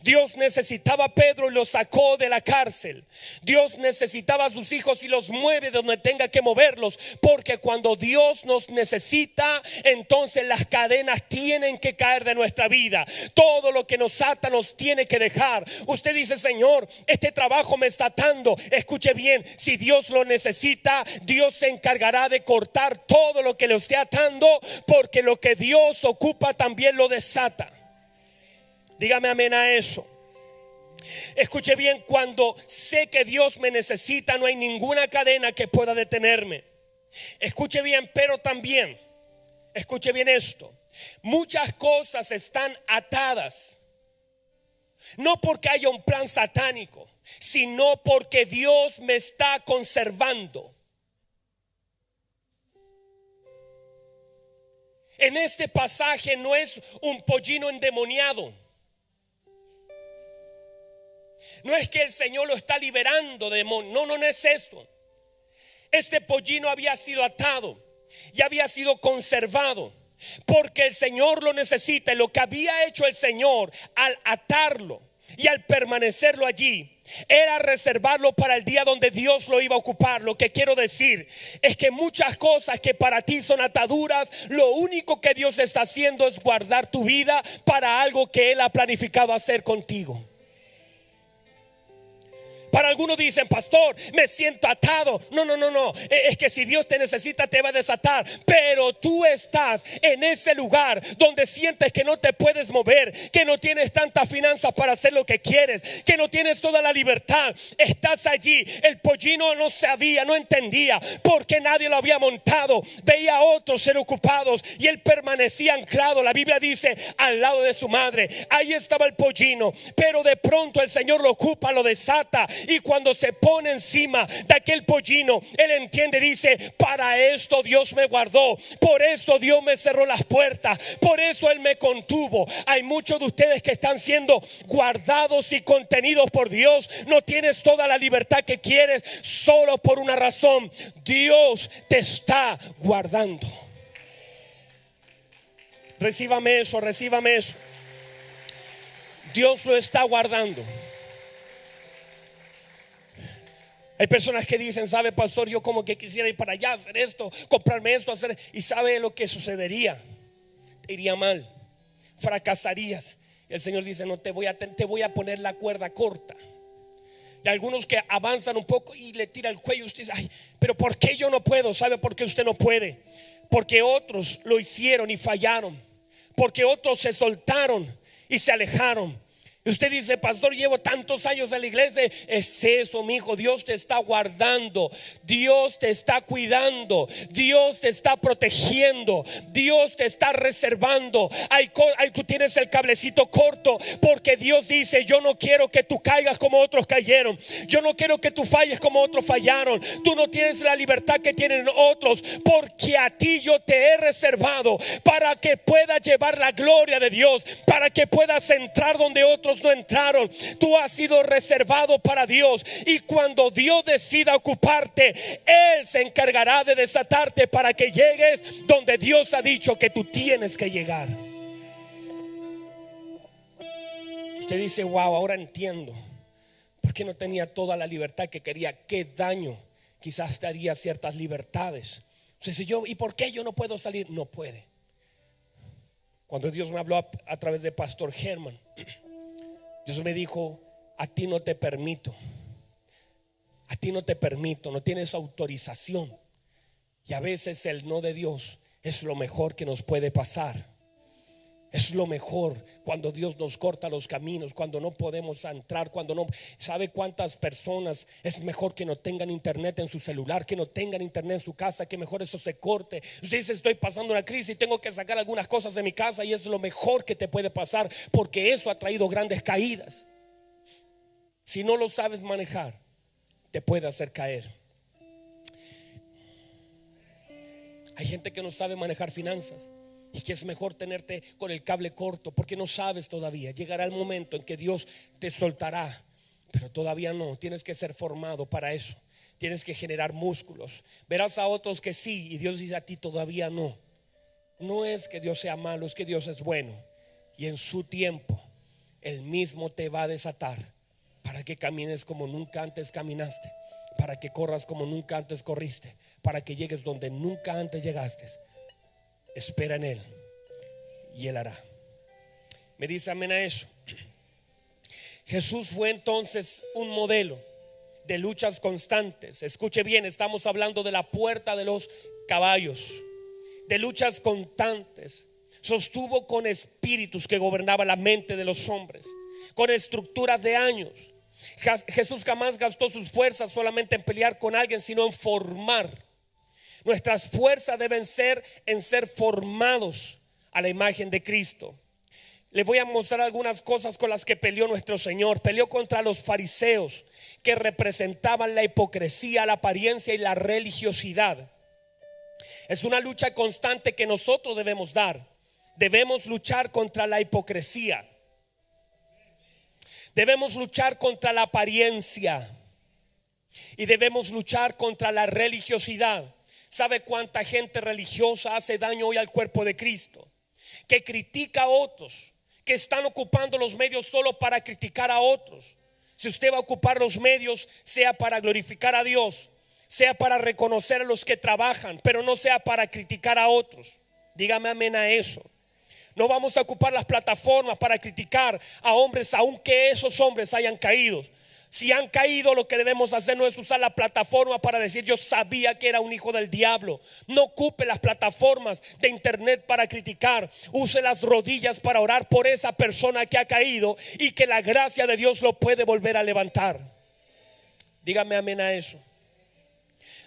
Dios necesitaba a Pedro y lo sacó de la cárcel. Dios necesitaba a sus hijos y los mueve donde tenga que moverlos, porque cuando Dios nos necesita, entonces las cadenas tienen que caer de nuestra vida. Todo lo que nos ata nos tiene que dejar. Usted dice, Señor, este trabajo me está atando. Escuche bien, si Dios lo necesita, Dios se encargará de cortar todo lo que le esté atando, porque lo que Dios ocupa también lo desata. Dígame amén a eso. Escuche bien, cuando sé que Dios me necesita, no hay ninguna cadena que pueda detenerme. Escuche bien, pero también, escuche bien esto, muchas cosas están atadas, no porque haya un plan satánico, sino porque Dios me está conservando. En este pasaje no es un pollino endemoniado. No es que el Señor lo está liberando de demonios. No es eso. Este pollino había sido atado y había sido conservado porque el Señor lo necesita. Y lo que había hecho el Señor al atarlo y al permanecerlo allí era reservarlo para el día donde Dios lo iba a ocupar. Lo que quiero decir es que muchas cosas que para ti son ataduras, lo único que Dios está haciendo es guardar tu vida para algo que Él ha planificado hacer contigo. Para algunos dicen, pastor, me siento atado. No. Es que si Dios te necesita, te va a desatar. Pero tú estás en ese lugar donde sientes que no te puedes mover, que no tienes tantas finanzas para hacer lo que quieres, que no tienes toda la libertad. Estás allí. El pollino no sabía, no entendía, porque nadie lo había montado. Veía a otros ser ocupados y él permanecía anclado. La Biblia dice, al lado de su madre. Ahí estaba el pollino, pero de pronto el Señor lo ocupa, lo desata. Y cuando se pone encima de aquel pollino, él entiende, dice, para esto Dios me guardó, por esto Dios me cerró las puertas, por eso Él me contuvo. Hay muchos de ustedes que están siendo guardados y contenidos por Dios. No tienes toda la libertad que quieres, solo por una razón: Dios te está guardando. Recíbame eso. Dios lo está guardando. Hay personas que dicen, sabe pastor, yo como que quisiera ir para allá, hacer esto, comprarme esto, hacer. Y sabe lo que sucedería: te iría mal, fracasarías. Y el Señor dice, no, te voy a poner la cuerda corta. Y algunos que avanzan un poco y le tira el cuello, usted dice, ay, pero ¿por qué yo no puedo? ¿Sabe por qué usted no puede? Porque otros lo hicieron y fallaron, porque otros se soltaron y se alejaron. Y usted dice, pastor, llevo tantos años en la iglesia. Es eso, mi hijo. Dios te está guardando, Dios te está cuidando, Dios te está protegiendo, Dios te está reservando. Tú tienes el cablecito corto, porque Dios dice, yo no quiero que tú caigas como otros cayeron, yo no quiero que tú falles como otros fallaron. Tú no tienes la libertad que tienen otros, porque a ti yo te he reservado para que puedas llevar la gloria de Dios, para que puedas entrar donde otros no entraron. Tú has sido reservado para Dios, y cuando Dios decida ocuparte, Él se encargará de desatarte para que llegues donde Dios ha dicho que tú tienes que llegar. Usted dice, wow, ahora entiendo por qué no tenía toda la libertad que quería. Qué daño quizás daría ciertas libertades. Usted dice, ¿y por qué yo no puedo salir? No puede. Cuando Dios me habló a través de Pastor Germán, Dios me dijo, a ti no te permito, a ti no te permito, no tienes autorización. Y a veces el no de Dios es lo mejor que nos puede pasar. Es lo mejor cuando Dios nos corta los caminos, cuando no podemos entrar, cuando no. ¿Sabe cuántas personas es mejor que no tengan internet en su celular, que no tengan internet en su casa, que mejor eso se corte? Usted dice, estoy pasando una crisis, tengo que sacar algunas cosas de mi casa, y es lo mejor que te puede pasar, porque eso ha traído grandes caídas. Si no lo sabes manejar, te puede hacer caer. Hay gente que no sabe manejar finanzas, y que es mejor tenerte con el cable corto, porque no sabes todavía. Llegará el momento en que Dios te soltará, pero todavía no. Tienes que ser formado para eso. Tienes que generar músculos. Verás a otros que sí, y Dios dice, a ti todavía no. No es que Dios sea malo, es que Dios es bueno, y en su tiempo Él mismo te va a desatar para que camines como nunca antes caminaste, para que corras como nunca antes corriste, para que llegues donde nunca antes llegaste. Espera en Él y Él hará. Me dice amén a eso. Jesús fue entonces un modelo de luchas constantes. Escuche bien, estamos hablando de la puerta de los caballos, de luchas constantes. Sostuvo con espíritus que gobernaban la mente de los hombres, con estructuras de años. Jesús jamás gastó sus fuerzas solamente en pelear con alguien, sino en formar. Nuestras fuerzas deben ser en ser formados a la imagen de Cristo. Les voy a mostrar algunas cosas con las que peleó nuestro Señor. Peleó contra los fariseos, que representaban la hipocresía, la apariencia y la religiosidad. Es una lucha constante que nosotros debemos dar. Debemos luchar contra la hipocresía. Debemos luchar contra la apariencia. Y debemos luchar contra la religiosidad. ¿Sabe cuánta gente religiosa hace daño hoy al cuerpo de Cristo? Que critica a otros, que están ocupando los medios solo para criticar a otros. Si usted va a ocupar los medios, sea para glorificar a Dios, sea para reconocer a los que trabajan, pero no sea para criticar a otros. Dígame amén a eso. No vamos a ocupar las plataformas para criticar a hombres, aunque esos hombres hayan caído. Si han caído, lo que debemos hacer no es usar la plataforma para decir yo sabía que era un hijo del diablo. No ocupe las plataformas de internet para criticar. Use las rodillas para orar por esa persona que ha caído, y que la gracia de Dios lo puede volver a levantar. Dígame amén a eso.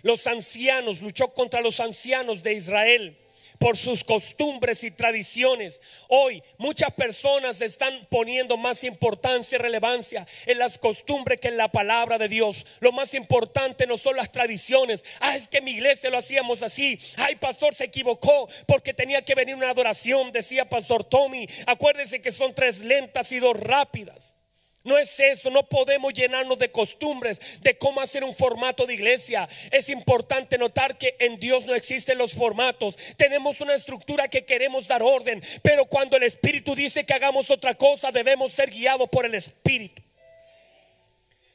Los ancianos, luchó contra los ancianos de Israel por sus costumbres y tradiciones. Hoy muchas personas están poniendo más importancia y relevancia en las costumbres que en la palabra de Dios. Lo más importante no son las tradiciones. Es que en mi iglesia lo hacíamos así. Pastor, se equivocó porque tenía que venir una adoración, decía Pastor Tommy. Acuérdense que son 3 lentas y 2 rápidas. No es eso, no podemos llenarnos de costumbres de cómo hacer un formato de iglesia. Es importante notar que en Dios no existen los formatos. Tenemos una estructura que queremos dar orden, pero cuando el Espíritu dice que hagamos otra cosa, debemos ser guiados por el Espíritu.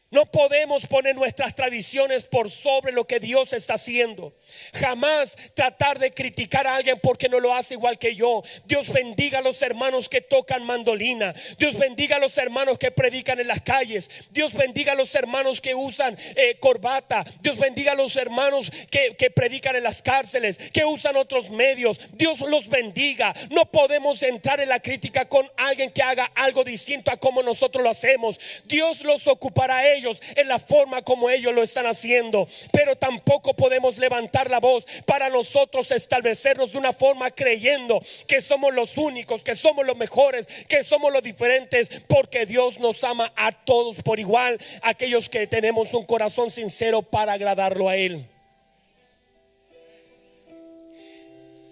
No podemos poner nuestras tradiciones por sobre lo que Dios está haciendo. Jamás tratar de criticar a alguien porque no lo hace igual que yo. Dios bendiga a los hermanos que tocan mandolina. Dios bendiga a los hermanos que predican en las calles. Dios bendiga a los hermanos que usan corbata. Dios bendiga a los hermanos que predican en las cárceles, que usan otros medios. Dios los bendiga. No podemos entrar en la crítica con alguien que haga algo distinto a como nosotros lo hacemos. Dios los ocupará a ellos en la forma como ellos lo están haciendo, pero tampoco podemos levantar la voz para nosotros establecernos de una forma creyendo que somos los únicos, que somos los mejores, que somos los diferentes, porque Dios nos ama a todos por igual, aquellos que tenemos un corazón sincero para agradarlo a Él.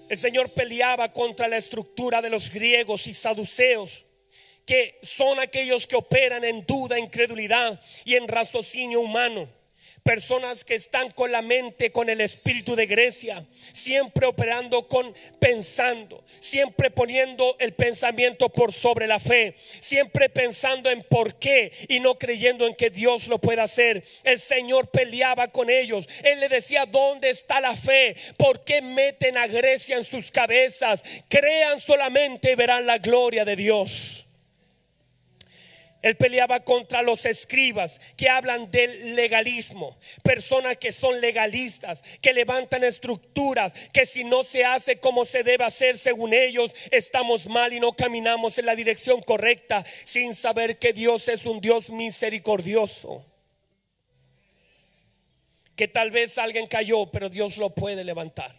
El Señor peleaba contra la estructura de los griegos y saduceos, que son aquellos que operan en duda, incredulidad y en raciocinio humano. Personas que están con la mente, con el espíritu de Grecia, siempre operando pensando, siempre poniendo el pensamiento por sobre la fe, siempre pensando en por qué y no creyendo en que Dios lo puede hacer. El Señor peleaba con ellos. Él le decía: ¿dónde está la fe? ¿Por qué meten a Grecia en sus cabezas? Crean solamente y verán la gloria de Dios. Él peleaba contra los escribas que hablan del legalismo, personas que son legalistas, que levantan estructuras, que si no se hace como se debe hacer según ellos, estamos mal y no caminamos en la dirección correcta, sin saber que Dios es un Dios misericordioso, que tal vez alguien cayó, pero Dios lo puede levantar,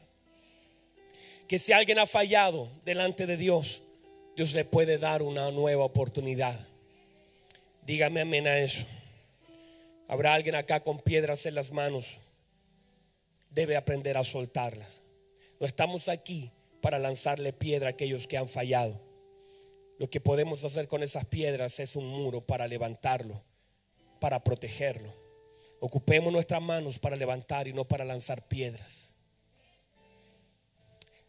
que si alguien ha fallado delante de Dios, Dios le puede dar una nueva oportunidad. Dígame amén a eso. Habrá alguien acá con piedras en las manos. Debe aprender a soltarlas. No estamos aquí para lanzarle piedra a aquellos que han fallado. Lo que podemos hacer con esas piedras es un muro para levantarlo, para protegerlo. Ocupemos nuestras manos para levantar y no para lanzar piedras.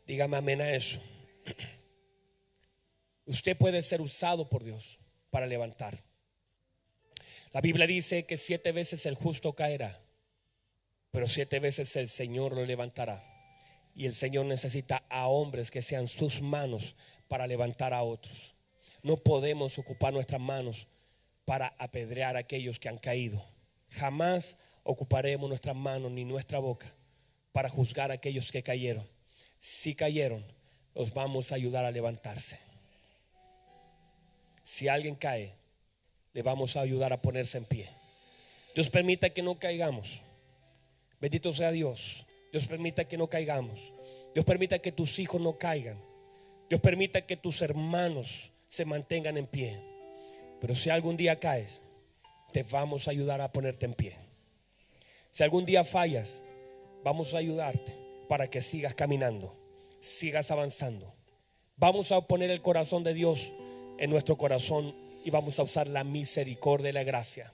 Dígame amén a eso. Usted puede ser usado por Dios para levantar. La Biblia dice que 7 veces el justo caerá, pero 7 veces el Señor lo levantará. Y el Señor necesita a hombres que sean sus manos para levantar a otros. No podemos ocupar nuestras manos para apedrear a aquellos que han caído. Jamás ocuparemos nuestras manos ni nuestra boca para juzgar a aquellos que cayeron. Si cayeron, los vamos a ayudar a levantarse. Si alguien cae, le vamos a ayudar a ponerse en pie. Dios permita que no caigamos. Bendito sea Dios. Dios permita que no caigamos. Dios permita que tus hijos no caigan. Dios permita que tus hermanos se mantengan en pie. Pero si algún día caes, te vamos a ayudar a ponerte en pie. Si algún día fallas, vamos a ayudarte para que sigas caminando, sigas avanzando. Vamos a poner el corazón de Dios en nuestro corazón y vamos a usar la misericordia y la gracia.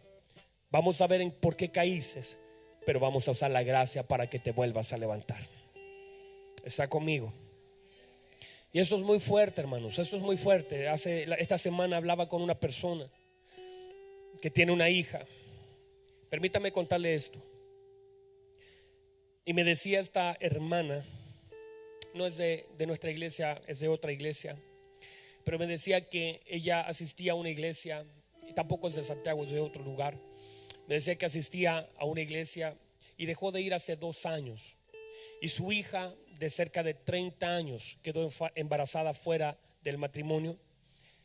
Vamos a ver en por qué caíste, pero vamos a usar la gracia para que te vuelvas a levantar. ¿Está conmigo? Y eso es muy fuerte, hermanos. Eso es muy fuerte. Esta semana hablaba con una persona que tiene una hija. Permítame contarle esto. Y me decía esta hermana, no es de nuestra iglesia, es de otra iglesia, pero me decía que ella asistía a una iglesia, y tampoco es de Santiago, es de otro lugar. Me decía que asistía a una iglesia y dejó de ir hace 2 años. Y su hija de cerca de 30 años quedó embarazada fuera del matrimonio.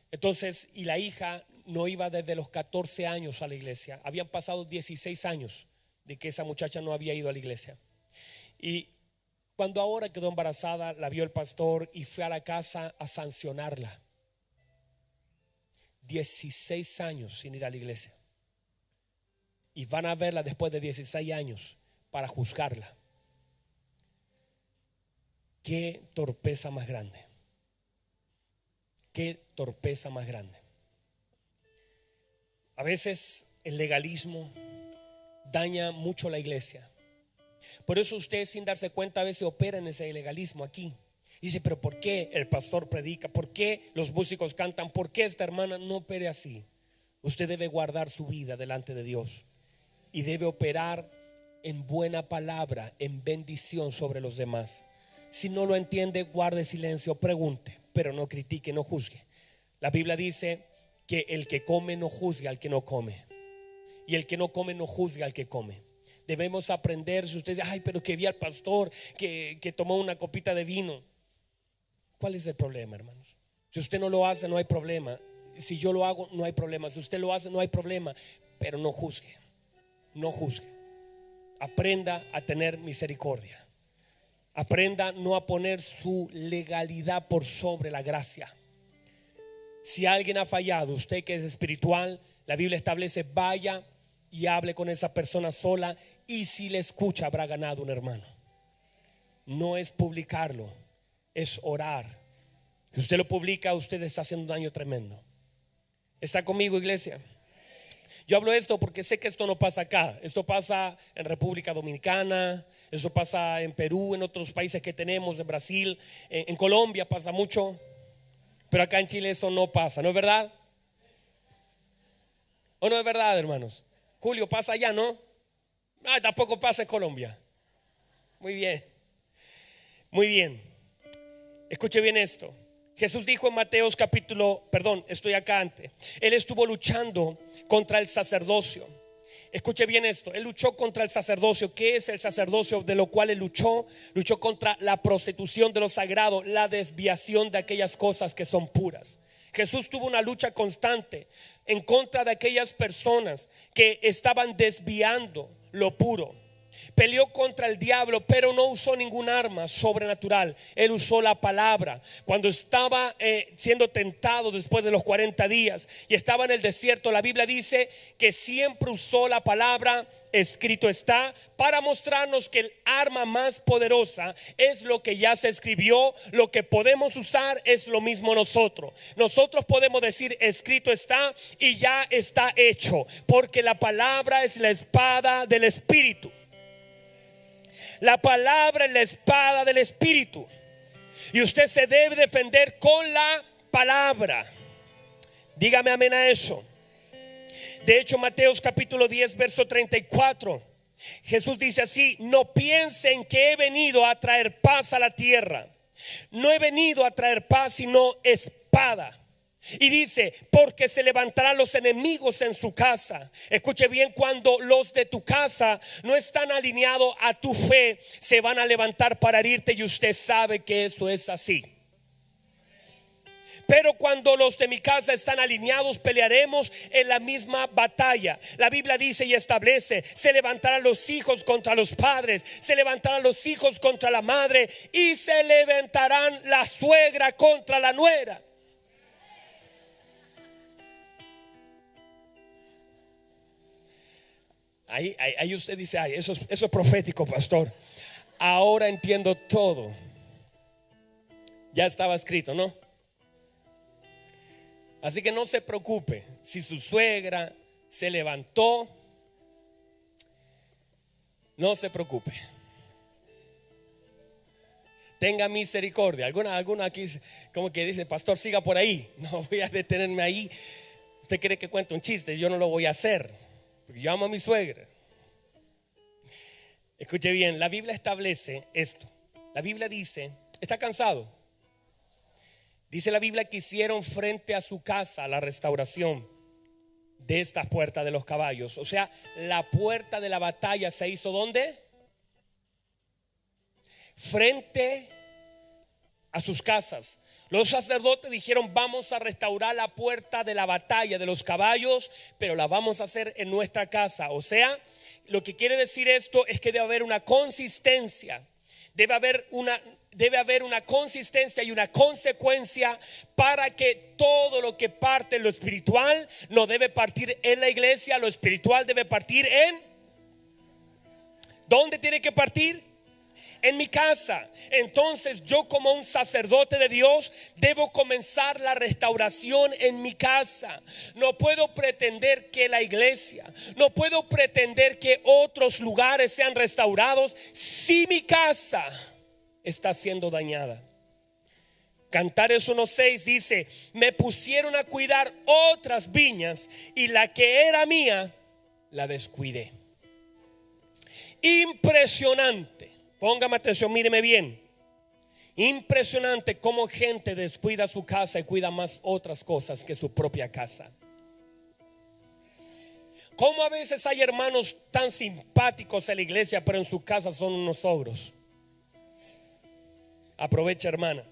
Entonces, y la hija no iba desde los 14 años a la iglesia. Habían pasado 16 años de que esa muchacha no había ido a la iglesia. Y cuando ahora quedó embarazada, la vio el pastor y fue a la casa a sancionarla. 16 años sin ir a la iglesia. Y van a verla después de 16 años para juzgarla. Qué torpeza más grande. Qué torpeza más grande. A veces el legalismo daña mucho la iglesia. Por eso usted, sin darse cuenta, a veces opera en ese legalismo aquí. Dice, pero ¿por qué el pastor predica? ¿Por qué los músicos cantan? ¿Por qué esta hermana no opere así? Usted debe guardar su vida delante de Dios. y debe operar en buena palabra, en bendición sobre los demás. Si no lo entiende, guarde silencio, pregunte, pero no critique, no juzgue. La Biblia dice que el que come no juzga al que no come, y el que no come no juzga al que come. Debemos aprender. Si usted dice, ay, pero que vi al pastor que tomó una copita de vino, ¿cuál es el problema, hermanos? Si usted no lo hace, no hay problema. Si yo lo hago, no hay problema. Si usted lo hace, no hay problema. Pero no juzgue, no juzgue. Aprenda a tener misericordia. Aprenda no a poner su legalidad por sobre la gracia. Si alguien ha fallado, usted que es espiritual, la Biblia establece, vaya y hable con esa persona sola, y si le escucha habrá ganado un hermano. No es publicarlo, es orar. Si usted lo publica, usted está haciendo un daño tremendo. ¿Está conmigo, iglesia? Yo hablo esto porque sé que esto no pasa acá. Esto pasa en República Dominicana, esto pasa en Perú, en otros países que tenemos, en Brasil, en Colombia pasa mucho. Pero acá en Chile eso no pasa, ¿no es verdad? ¿O no es verdad, hermanos? Julio, pasa allá, ¿no? Tampoco pasa en Colombia. Muy bien, muy bien. Escuche bien esto. Jesús dijo en Mateos estoy acá antes. Él estuvo luchando contra el sacerdocio. Escuche bien esto. Él luchó contra el sacerdocio. ¿Qué es el sacerdocio? De lo cual él luchó. Luchó contra la prostitución de lo sagrado, la desviación de aquellas cosas que son puras. Jesús tuvo una lucha constante en contra de aquellas personas que estaban desviando lo puro. Peleó contra el diablo, pero no usó ningún arma sobrenatural. Él usó la palabra. Cuando estaba siendo tentado después de los 40 días y estaba en el desierto, la Biblia dice que siempre usó la palabra. Escrito está, para mostrarnos que el arma más poderosa es lo que ya se escribió. Lo que podemos usar es lo mismo nosotros. Nosotros podemos decir escrito está y ya está hecho, porque la palabra es la espada del Espíritu. La palabra es la espada del Espíritu, y usted se debe defender con la palabra. Dígame amén a eso. De hecho, Mateos capítulo 10 verso 34, Jesús dice así: no piensen que he venido a traer paz a la tierra. No he venido a traer paz, sino espada. Y dice, porque se levantarán los enemigos en su casa. Escuche bien, cuando los de tu casa no están alineados a tu fe, se van a levantar para herirte, y usted sabe que eso es así. Pero cuando los de mi casa están alineados, pelearemos en la misma batalla. La Biblia dice y establece: se levantarán los hijos contra los padres, se levantarán los hijos contra la madre, y se levantarán la suegra contra la nuera. Ahí usted dice, ay, eso es profético, pastor. Ahora entiendo todo. Ya estaba escrito, ¿no? Así que no se preocupe si su suegra se levantó. No se preocupe. Tenga misericordia. Alguna aquí como que dice, pastor, siga por ahí. No voy a detenerme ahí. Usted quiere que cuente un chiste, yo no lo voy a hacer, porque yo amo a mi suegra. Escuche bien, la Biblia establece esto. La Biblia dice, ¿está cansado? Dice la Biblia que hicieron frente a su casa la restauración de estas puertas de los caballos. O sea, la puerta de la batalla se hizo ¿dónde? Frente a sus casas. Los sacerdotes dijeron, vamos a restaurar la puerta de la batalla de los caballos, pero la vamos a hacer en nuestra casa. O sea, lo que quiere decir esto es que debe haber una consistencia. Debe haber una consistencia y una consecuencia para que todo lo que parte en lo espiritual no debe partir en la iglesia. Lo espiritual debe partir en... ¿Dónde tiene que partir? En mi casa. Entonces yo, como un sacerdote de Dios, debo comenzar la restauración en mi casa. No puedo pretender que la iglesia, no puedo pretender que otros lugares sean restaurados si mi casa está siendo dañada. Cantares 1:6 dice, me pusieron a cuidar otras viñas y la que era mía la descuidé. Impresionante. Póngame atención, míreme bien. Impresionante cómo gente descuida su casa y cuida más otras cosas que su propia casa. Cómo a veces hay hermanos tan simpáticos en la iglesia, pero en su casa son unos ogros. Aprovecha, hermana.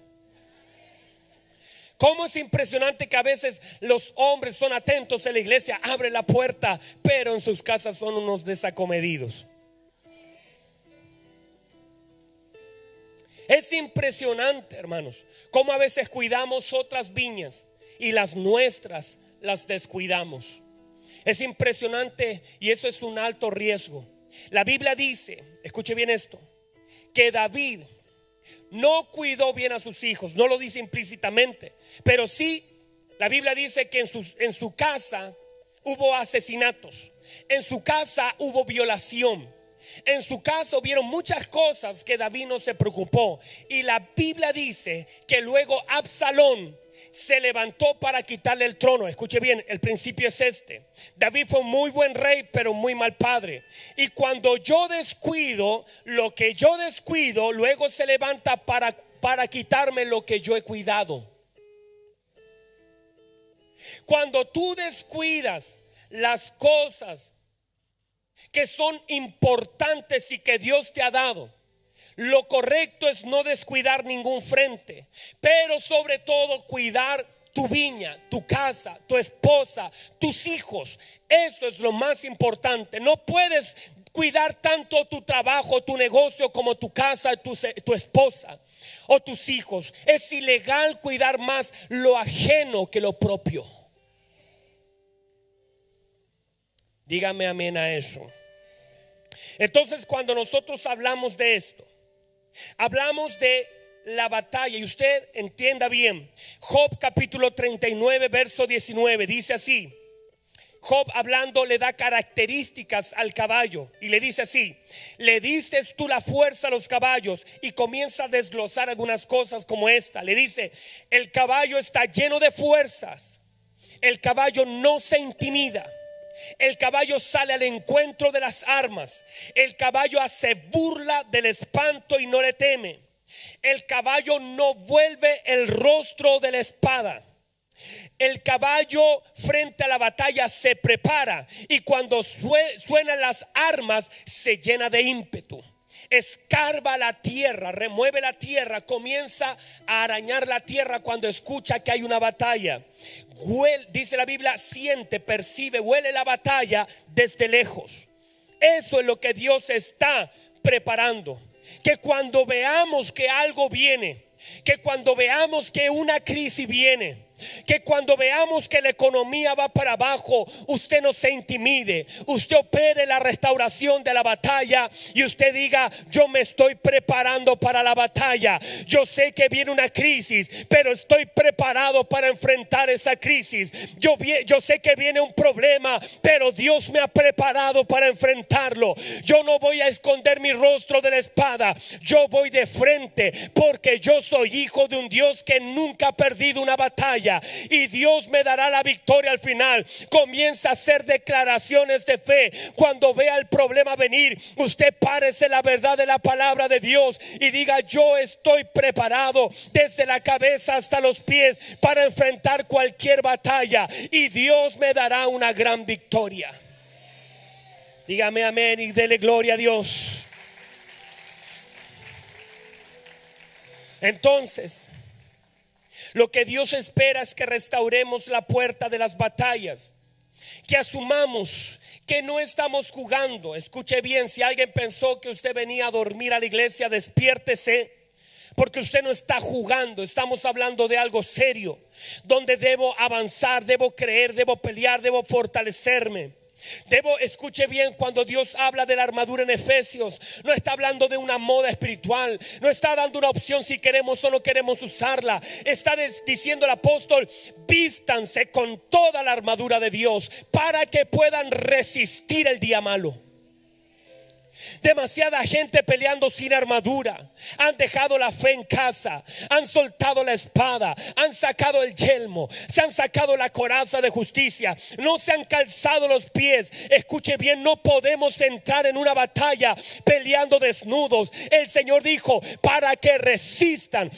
Cómo es impresionante que a veces los hombres son atentos en la iglesia, abren la puerta, pero en sus casas son unos desacomedidos. Es impresionante, hermanos, cómo a veces cuidamos otras viñas y las nuestras las descuidamos. Es impresionante y eso es un alto riesgo. La Biblia dice, escuche bien esto, que David no cuidó bien a sus hijos. No lo dice implícitamente, pero sí la Biblia dice que en su casa hubo asesinatos, en su casa hubo violación, en su casa hubieron muchas cosas que David no se preocupó. Y la Biblia dice que luego Absalón se levantó para quitarle el trono. Escuche bien, el principio es este: David fue un muy buen rey, pero muy mal padre. Y cuando yo descuido lo que yo descuido, luego se levanta para quitarme lo que yo he cuidado. Cuando tú descuidas las cosas que son importantes y que Dios te ha dado, lo correcto es no descuidar ningún frente, pero sobre todo cuidar tu viña, tu casa, tu esposa, tus hijos. Eso es lo más importante. No puedes cuidar tanto tu trabajo, tu negocio, como tu casa, tu esposa o tus hijos. Es ilegal cuidar más lo ajeno que lo propio. Dígame amén a eso. Entonces, cuando nosotros hablamos de esto, hablamos de la batalla, y usted entienda bien. Job capítulo 39 verso 19 dice así. Job hablando le da características al caballo y le dice así: le diste tú la fuerza a los caballos, y comienza a desglosar algunas cosas como esta. Le dice: el caballo está lleno de fuerzas, el caballo no se intimida, el caballo sale al encuentro de las armas, el caballo hace burla del espanto y no le teme, el caballo no vuelve el rostro de la espada, el caballo frente a la batalla se prepara, y cuando suenan las armas se llena de ímpetu. Escarba la tierra, remueve la tierra, comienza a arañar la tierra cuando escucha que hay una batalla. Dice la Biblia, siente, percibe, huele la batalla desde lejos. Eso es lo que Dios está preparando. Que cuando veamos que algo viene, que cuando veamos que una crisis viene, que cuando veamos que la economía va para abajo, usted no se intimide, usted opere la restauración de la batalla y usted diga: yo me estoy preparando para la batalla. Yo sé que viene una crisis, pero estoy preparado para enfrentar esa crisis. Yo sé que viene un problema, pero Dios me ha preparado para enfrentarlo. Yo no voy a esconder mi rostro de la espada, yo voy de frente, porque yo soy hijo de un Dios que nunca ha perdido una batalla, y Dios me dará la victoria al final. Comienza a hacer declaraciones de fe. Cuando vea el problema venir, usted párese la verdad de la palabra de Dios y diga: yo estoy preparado desde la cabeza hasta los pies para enfrentar cualquier batalla, y Dios me dará una gran victoria. Dígame amén y dele gloria a Dios. Entonces, lo que Dios espera es que restauremos la puerta de las batallas, que asumamos que no estamos jugando. Escuche bien, si alguien pensó que usted venía a dormir a la iglesia, despiértese, porque usted no está jugando. Estamos hablando de algo serio, donde debo avanzar, debo creer, debo pelear, debo fortalecerme. Escuche bien, cuando Dios habla de la armadura en Efesios, no está hablando de una moda espiritual, no está dando una opción si queremos o no queremos usarla. Está diciendo el apóstol: vístanse con toda la armadura de Dios para que puedan resistir el día malo. Demasiada gente peleando sin armadura. Han dejado la fe en casa, han soltado la espada, han sacado el yelmo, se han sacado la coraza de justicia, no se han calzado los pies. Escuche bien, no podemos entrar en una batalla peleando desnudos. El Señor dijo, para que resistan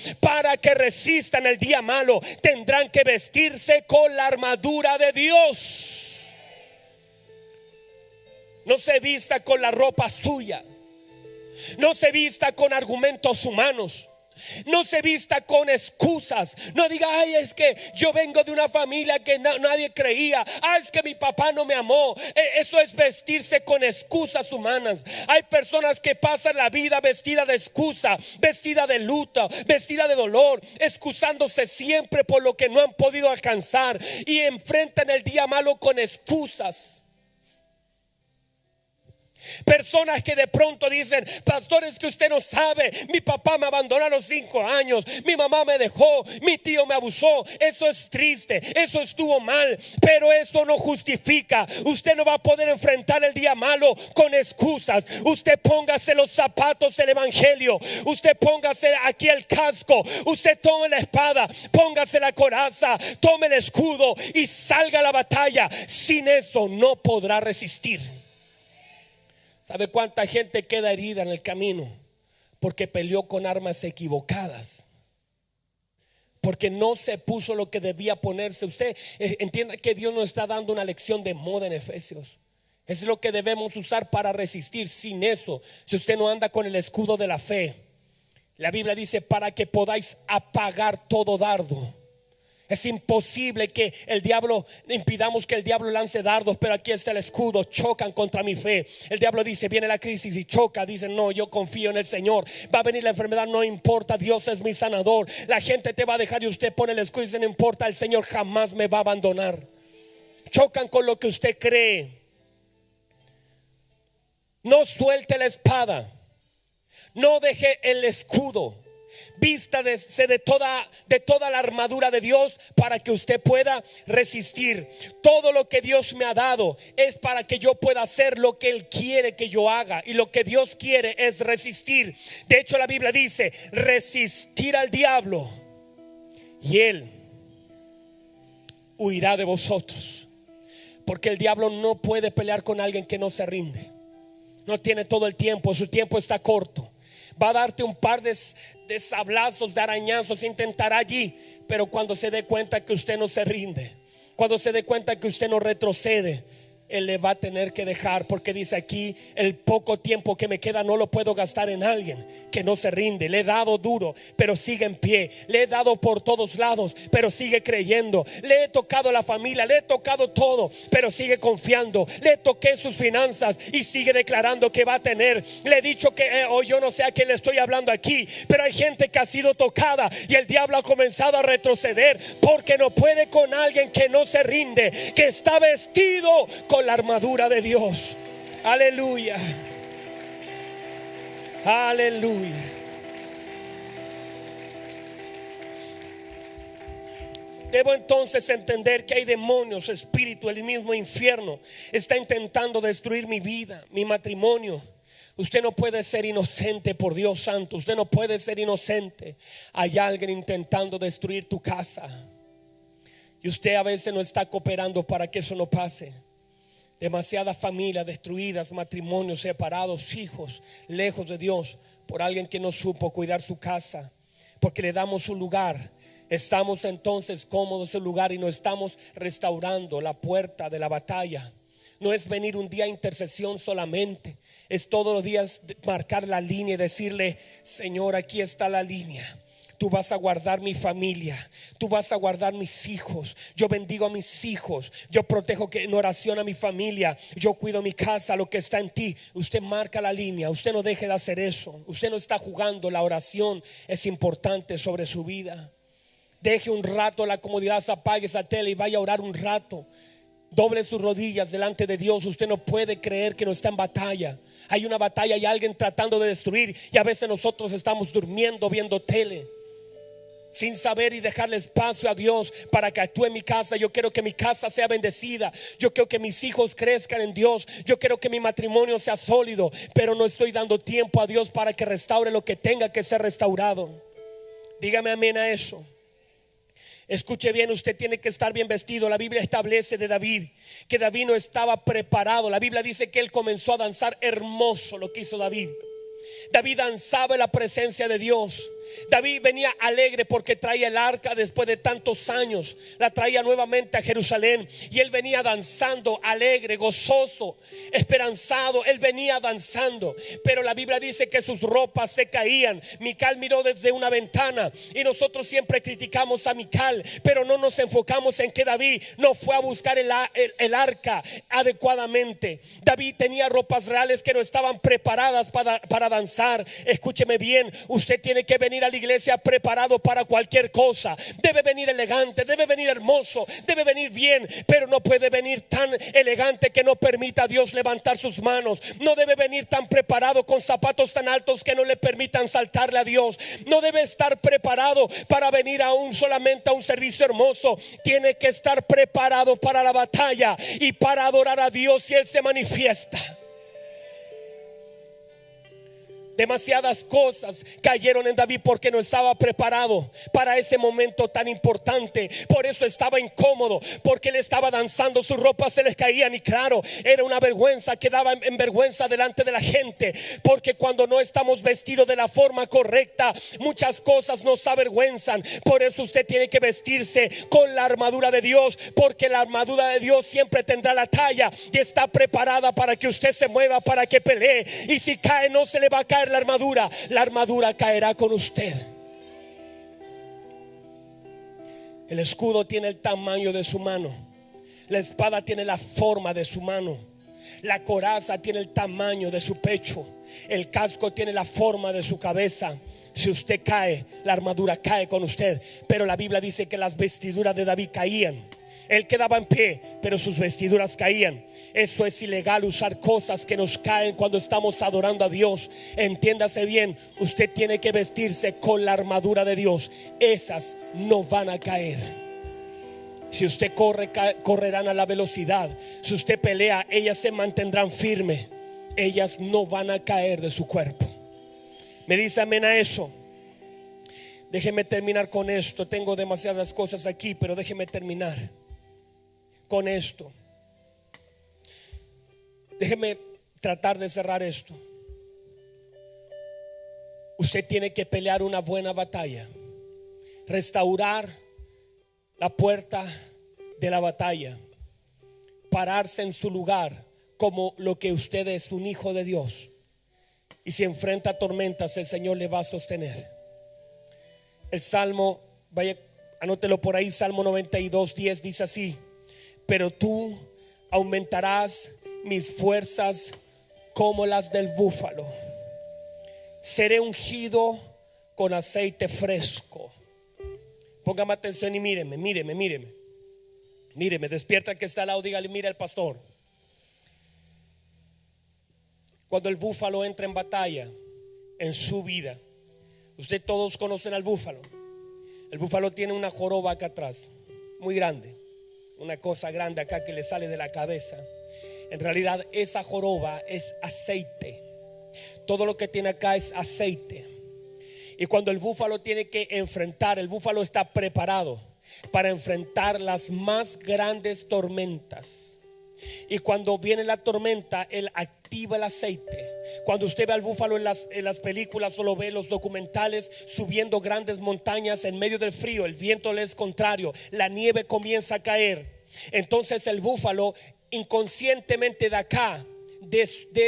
el día malo, tendrán que vestirse con la armadura de Dios. No se vista con la ropa suya. No se vista con argumentos humanos. No se vista con excusas. No diga, ay, es que yo vengo de una familia que nadie creía. Ay, es que mi papá no me amó. Eso es vestirse con excusas humanas. Hay personas que pasan la vida vestida de excusa, vestida de luto, vestida de dolor, excusándose siempre por lo que no han podido alcanzar, y enfrentan el día malo con excusas. Personas que de pronto dicen, pastores, que usted no sabe, mi papá me abandonó a los 5 años, mi mamá me dejó, mi tío me abusó. Eso es triste, eso estuvo mal, pero eso no justifica. Usted no va a poder enfrentar el día malo con excusas. Usted póngase los zapatos del evangelio, usted póngase aquí el casco, usted tome la espada, póngase la coraza, tome el escudo y salga a la batalla. Sin eso no podrá resistir. ¿Sabe cuánta gente queda herida en el camino? Porque peleó con armas equivocadas. Porque no se puso lo que debía ponerse. Usted entienda que Dios nos está dando una lección de moda en Efesios. Es lo que debemos usar para resistir. Sin eso, si usted no anda con el escudo de la fe, la Biblia dice, para que podáis apagar todo dardo. Es imposible que el diablo, impidamos que el diablo lance dardos, pero aquí está el escudo. Chocan contra mi fe. El diablo dice, viene la crisis y choca. Dicen, no, yo confío en el Señor. Va a venir la enfermedad, no importa, Dios es mi sanador. La gente te va a dejar y usted pone el escudo y dice, no importa, el Señor jamás me va a abandonar. Chocan con lo que usted cree. No suelte la espada, no deje el escudo. Vístase de toda la armadura de Dios para que usted pueda resistir. Todo lo que Dios me ha dado es para que yo pueda hacer lo que Él quiere que yo haga, y lo que Dios quiere es resistir. De hecho, la Biblia dice, resistir al diablo y Él huirá de vosotros. Porque el diablo no puede pelear con alguien que no se rinde. No tiene todo el tiempo, su tiempo está corto. Va a darte un par de sablazos, de arañazos, intentará allí, pero cuando se dé cuenta que usted no se rinde, cuando se dé cuenta que usted no retrocede, Él le va a tener que dejar, porque dice aquí, el poco tiempo que me queda no lo puedo gastar en alguien que no se rinde. Le he dado duro, pero sigue en pie. Le he dado por todos lados, pero sigue creyendo. Le he tocado la familia, le he tocado todo, pero sigue confiando. Le toqué sus finanzas y sigue declarando que va a tener. Le he dicho que yo no sé a quién le estoy hablando aquí, pero hay gente que ha sido tocada y el diablo ha comenzado a retroceder, porque no puede con alguien que no se rinde, que está vestido con la armadura de Dios. Aleluya. Aleluya. Debo entonces entender que hay demonios, espíritu, el mismo infierno está intentando destruir mi vida, mi matrimonio. Usted no puede ser inocente, por Dios santo. Usted no puede ser inocente. Hay alguien intentando destruir tu casa, y usted a veces no está cooperando para que eso no pase. Demasiadas familias destruidas, matrimonios separados, hijos lejos de Dios por alguien que no supo cuidar su casa, porque le damos un lugar. Estamos entonces cómodos en el lugar y no estamos restaurando la puerta de la batalla. No es venir un día a intercesión solamente, es todos los días marcar la línea y decirle, Señor, aquí está la línea. Tú vas a guardar mi familia, tú vas a guardar mis hijos. Yo bendigo a mis hijos, yo protejo en oración a mi familia, yo cuido mi casa, lo que está en ti. Usted marca la línea, usted no deje de hacer eso. Usted no está jugando, la oración es importante sobre su vida. Deje un rato la comodidad, se apague esa tele y vaya a orar un rato. Doble sus rodillas delante de Dios. Usted no puede creer que no está en batalla. Hay una batalla y alguien tratando de destruir, y a veces nosotros estamos durmiendo viendo tele. sin saber y dejarle espacio a Dios para que actúe en mi casa. Yo quiero que mi casa sea bendecida, yo quiero que mis hijos crezcan en Dios, yo quiero que mi matrimonio sea sólido, pero no estoy dando tiempo a Dios para que restaure lo que tenga que ser restaurado. Dígame amén a eso. Escuche bien, usted tiene que estar bien vestido. La Biblia establece de David que David no estaba preparado. La Biblia dice que él comenzó a danzar hermoso. Lo que hizo David, David danzaba en la presencia de Dios. David venía alegre porque traía el arca después de tantos años. La traía nuevamente a Jerusalén y él venía danzando alegre, gozoso, esperanzado. Él venía danzando, pero la Biblia dice que sus ropas se caían. Mical miró desde una ventana y nosotros siempre criticamos a Mical, pero no nos enfocamos en que David no fue a buscar el arca adecuadamente. David tenía ropas reales que no estaban preparadas para danzar. Escúcheme bien, usted tiene que venir a la iglesia preparado para cualquier cosa. Debe venir elegante, debe venir hermoso, debe venir bien, pero no puede venir tan elegante que no permita a Dios levantar sus manos. No debe venir tan preparado con zapatos tan altos que no le permitan saltarle a Dios. No debe estar preparado para venir solamente a un servicio hermoso. Tiene que estar preparado para la batalla y para adorar a Dios, y Él se manifiesta. Demasiadas cosas cayeron en David porque no estaba preparado para ese momento tan importante. Por eso estaba incómodo, porque él estaba danzando, sus ropas se les caían. Y claro, era una vergüenza, quedaba en vergüenza delante de la gente. Porque cuando no estamos vestidos de la forma correcta, muchas cosas nos avergüenzan. Por eso usted tiene que vestirse con la armadura de Dios, porque la armadura de Dios siempre tendrá la talla y está preparada para que usted se mueva, para que pelee. Y si cae, no se le va a caer la armadura caerá con usted. El escudo tiene el tamaño de su mano, la espada tiene la forma de su mano, la coraza tiene el tamaño de su pecho, el casco tiene la forma de su cabeza. Si usted cae, la armadura cae con usted. Pero la Biblia dice que las vestiduras de David caían. Él quedaba en pie, pero sus vestiduras caían. Eso es ilegal, usar cosas que nos caen cuando estamos adorando a Dios. Entiéndase bien, usted tiene que vestirse con la armadura de Dios. Esas no van a caer. Si usted corre, correrán a la velocidad. Si usted pelea, ellas se mantendrán firmes. Ellas no van a caer de su cuerpo. ¿Me dice amén a eso? Déjeme terminar con esto. Tengo demasiadas cosas aquí, pero déjeme terminar con esto. Déjeme tratar de cerrar esto. Usted tiene que pelear una buena batalla, restaurar la puerta de la batalla, pararse en su lugar como lo que usted es, un hijo de Dios. Y si enfrenta tormentas, el Señor le va a sostener. El Salmo, vaya, anótelo por ahí, Salmo 92:10 dice así: pero tú aumentarás mis fuerzas como las del búfalo. Seré ungido con aceite fresco. Póngame atención y míreme. Míreme, despierta el que está al lado, dígale: mira el pastor. Cuando el búfalo entra en batalla en su vida, usted todos conocen al búfalo. El búfalo tiene una joroba acá atrás, muy grande, una cosa grande acá que le sale de la cabeza. En realidad esa joroba es aceite. Todo lo que tiene acá es aceite. Y cuando el búfalo tiene que enfrentar, el búfalo está preparado para enfrentar las más grandes tormentas. Y cuando viene la tormenta, él activa el aceite. Cuando usted ve al búfalo en las películas o lo ve en los documentales subiendo grandes montañas en medio del frío, el viento le es contrario, la nieve comienza a caer. Entonces el búfalo inconscientemente de acá, de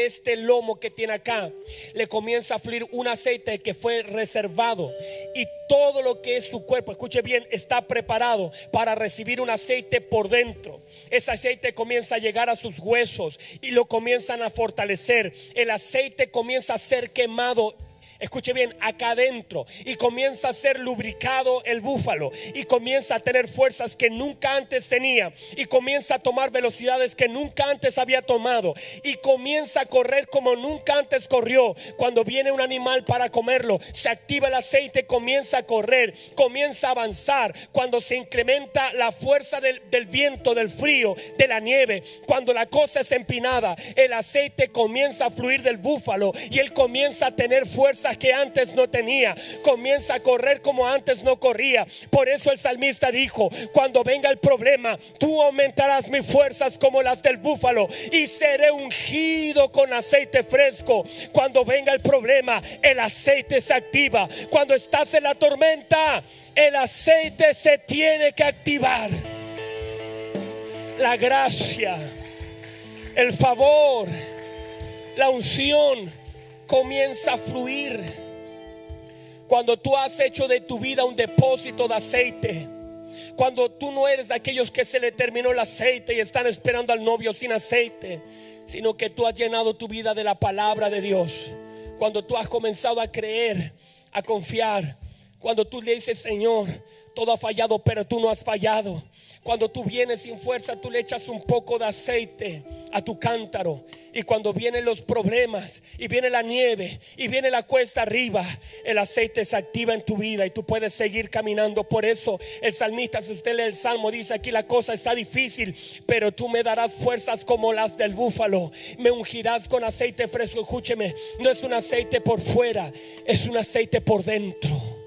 este lomo que tiene acá, le comienza a fluir un aceite que fue reservado, y todo lo que es su cuerpo, escuche bien, está preparado para recibir un aceite por dentro. Ese aceite comienza a llegar a sus huesos y lo comienzan a fortalecer. El aceite comienza a ser quemado escuche bien, acá adentro, y comienza a ser lubricado el búfalo, y comienza a tener fuerzas que nunca antes tenía, y comienza a tomar velocidades que nunca antes había tomado, y comienza a correr como nunca antes corrió. Cuando viene un animal para comerlo, se activa el aceite, comienza a correr, comienza a avanzar. Cuando se incrementa la fuerza del viento, del frío, de la nieve, cuando la cosa es empinada, el aceite comienza a fluir del búfalo, y él comienza a tener fuerzas que antes no tenía, comienza a correr como antes no corría. Por eso el salmista dijo: cuando venga el problema, tú aumentarás mis fuerzas como las del búfalo, y seré ungido con aceite fresco. Cuando venga el problema, el aceite se activa. Cuando estás en la tormenta, el aceite se tiene que activar. La gracia, el favor, la unción comienza a fluir. Cuando tú has hecho de tu vida un depósito de aceite, cuando tú no eres de aquellos que se le terminó el aceite y están esperando al novio sin aceite, sino que tú has llenado tu vida de la palabra de Dios. Cuando tú has comenzado a creer, a confiar, cuando tú le dices: Señor, todo ha fallado, pero tú no has fallado. Cuando tú vienes sin fuerza, tú le echas un poco de aceite a tu cántaro. Y cuando vienen los problemas, y viene la nieve, y viene la cuesta arriba, el aceite se activa en tu vida y tú puedes seguir caminando. Por eso el salmista, si usted lee el salmo, dice: aquí la cosa está difícil, pero tú me darás fuerzas como las del búfalo, me ungirás con aceite fresco. Escúcheme, no es un aceite por fuera, es un aceite por dentro.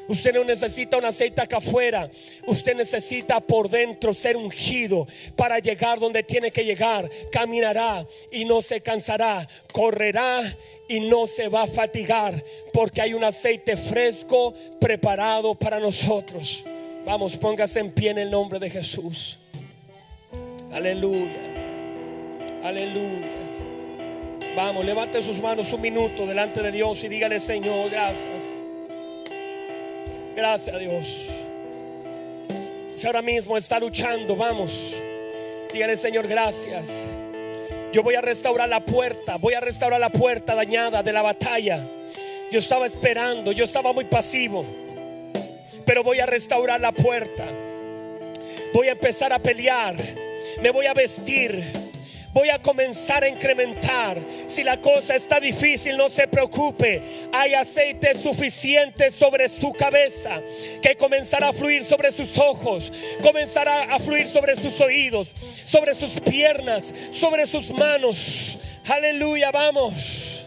Usted no necesita un aceite acá afuera, usted necesita por dentro ser ungido para llegar donde tiene que llegar. Caminará y no se cansará, correrá y no se va a fatigar, porque hay un aceite fresco preparado para nosotros. Vamos, póngase en pie en el nombre de Jesús. Aleluya, aleluya. Vamos, levante sus manos un minuto delante de Dios y dígale: Señor, gracias. Gracias a Dios. Si ahora mismo está luchando, vamos, dígale: Señor, gracias. Yo voy a restaurar la puerta, voy a restaurar la puerta dañada de la batalla. Yo estaba esperando, yo estaba muy pasivo, pero voy a restaurar la puerta. Voy a empezar a pelear, me voy a vestir, voy a comenzar a incrementar. Si la cosa está difícil, no se preocupe. Hay aceite suficiente sobre su cabeza, que comenzará a fluir sobre sus ojos, comenzará a fluir sobre sus oídos, sobre sus piernas, sobre sus manos. Aleluya, vamos.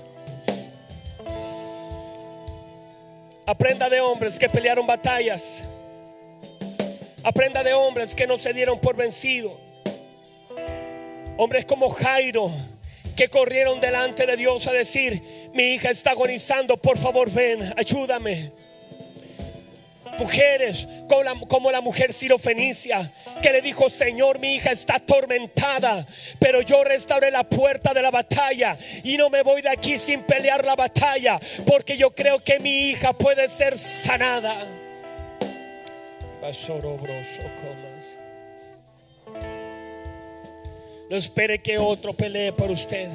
Aprenda de hombres que pelearon batallas. Aprenda de hombres que no se dieron por vencido. Hombres como Jairo, que corrieron delante de Dios a decir: mi hija está agonizando, por favor ven, ayúdame. Mujeres como la mujer sirofenicia, que le dijo: Señor, mi hija está atormentada, pero yo restauré la puerta de la batalla y no me voy de aquí sin pelear la batalla, porque yo creo que mi hija puede ser sanada. No espere que otro pelee por usted.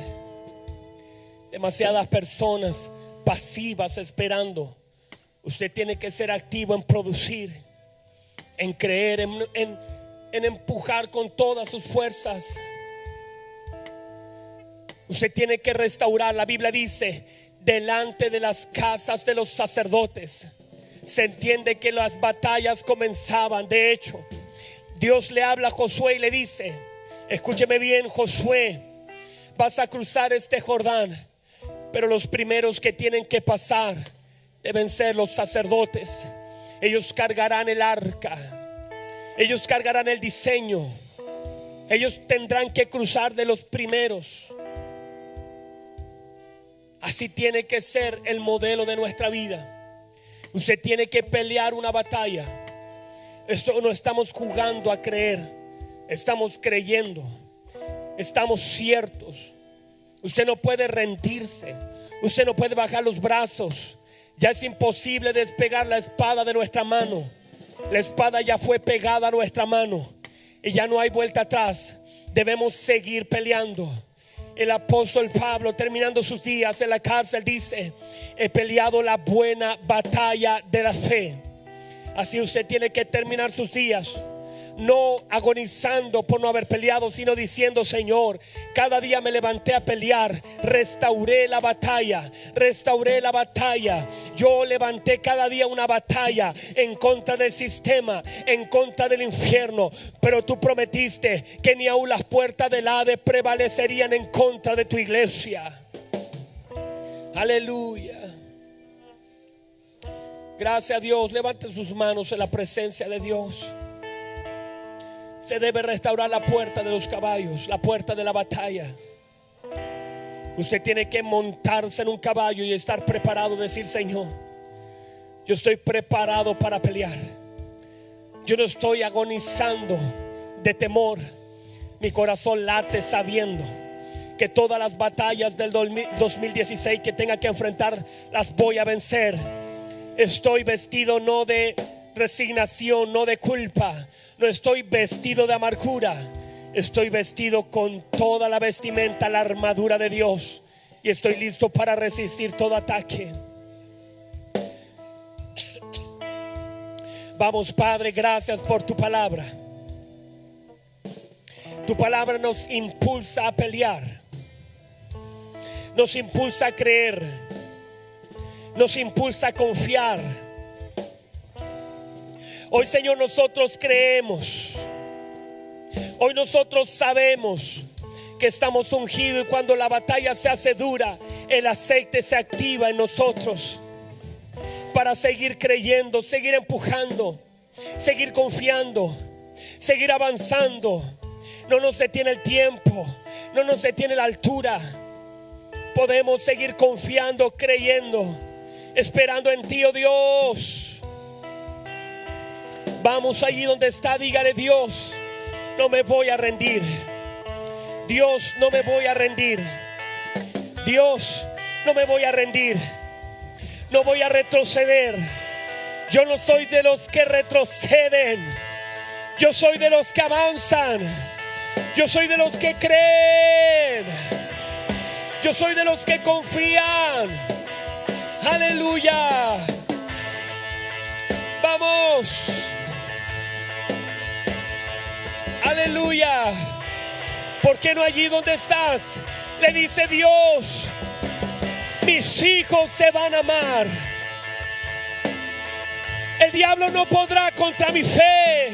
Demasiadas personas pasivas esperando. Usted tiene que ser activo en producir, en creer, en empujar con todas sus fuerzas. Usted tiene que restaurar. La Biblia dice: delante de las casas de los sacerdotes. Se entiende que las batallas comenzaban. De hecho, Dios le habla a Josué y le dice: escúcheme bien, Josué, vas a cruzar este Jordán, pero los primeros que tienen que pasar deben ser los sacerdotes. Ellos cargarán el arca, ellos cargarán el diseño, ellos tendrán que cruzar de los primeros. Así tiene que ser el modelo de nuestra vida. Usted tiene que pelear una batalla. Esto no estamos jugando a creer, estamos creyendo, estamos ciertos. Usted no puede rendirse, usted no puede bajar los brazos. Ya es imposible despegar la espada de nuestra mano. La espada ya fue pegada a nuestra mano y ya no hay vuelta atrás. Debemos seguir peleando. El apóstol Pablo, terminando sus días en la cárcel, dice: he peleado la buena batalla de la fe. Así usted tiene que terminar sus días, no agonizando por no haber peleado, sino diciendo: Señor, cada día me levanté a pelear, restauré la batalla, restauré la batalla. Yo levanté cada día una batalla en contra del sistema, en contra del infierno, pero tú prometiste que ni aun las puertas del Hades prevalecerían en contra de tu iglesia. Aleluya. Gracias a Dios. Levanten sus manos en la presencia de Dios. Se debe restaurar la puerta de los caballos, la puerta de la batalla. Usted tiene que montarse en un caballo y estar preparado, decir: Señor, yo estoy preparado para pelear. Yo no estoy agonizando de temor. Mi corazón late sabiendo que todas las batallas del 2016 que tenga que enfrentar, las voy a vencer. Estoy vestido no de resignación, no de culpa. No estoy vestido de amargura. Estoy vestido con toda la vestimenta, la armadura de Dios, y estoy listo para resistir todo ataque. Vamos, Padre, gracias por tu palabra. Tu palabra nos impulsa a pelear, nos impulsa a creer, nos impulsa a confiar. Hoy, Señor, nosotros creemos. Hoy nosotros sabemos que estamos ungidos, y cuando la batalla se hace dura, el aceite se activa en nosotros para seguir creyendo, seguir empujando, seguir confiando, seguir avanzando. No nos detiene el tiempo, no nos detiene la altura. Podemos seguir confiando, creyendo, esperando en ti, oh Dios. Vamos allí donde está, dígale: Dios, no me voy a rendir. Dios, no me voy a rendir. Dios, no me voy a rendir. No voy a retroceder. Yo no soy de los que retroceden. Yo soy de los que avanzan. Yo soy de los que creen. Yo soy de los que confían. Aleluya. Vamos. Aleluya. ¿Por qué no allí donde estás le dice: Dios, mis hijos se van a amar? El diablo no podrá contra mi fe.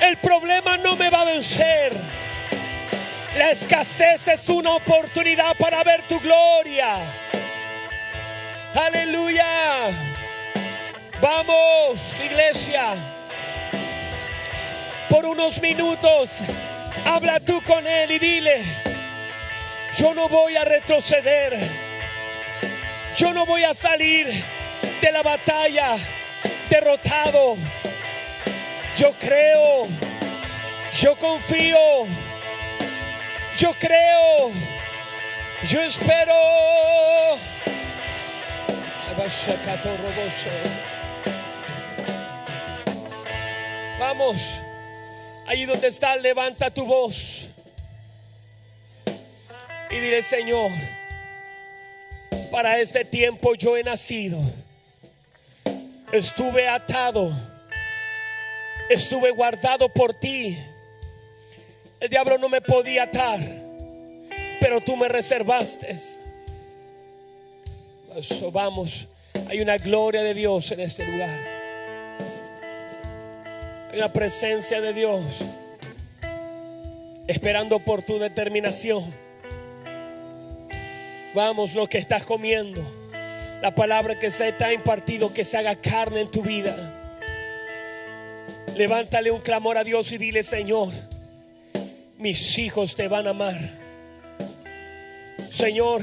El problema no me va a vencer. La escasez es una oportunidad para ver tu gloria. Aleluya. Vamos, iglesia. Por unos minutos habla tú con él y dile: yo no voy a retroceder. Yo no voy a salir de la batalla derrotado. Yo creo, yo confío, yo creo, yo espero. Vamos, ahí donde estás, levanta tu voz y dile: Señor, para este tiempo yo he nacido. Estuve atado, estuve guardado por ti. El diablo no me podía atar, pero tú me reservaste. Eso, vamos, hay una gloria de Dios en este lugar. Hay una presencia de Dios esperando por tu determinación. Vamos, lo que estás comiendo, la palabra que se te ha impartido, que se haga carne en tu vida. Levántale un clamor a Dios y dile: Señor, mis hijos te van a amar. Señor,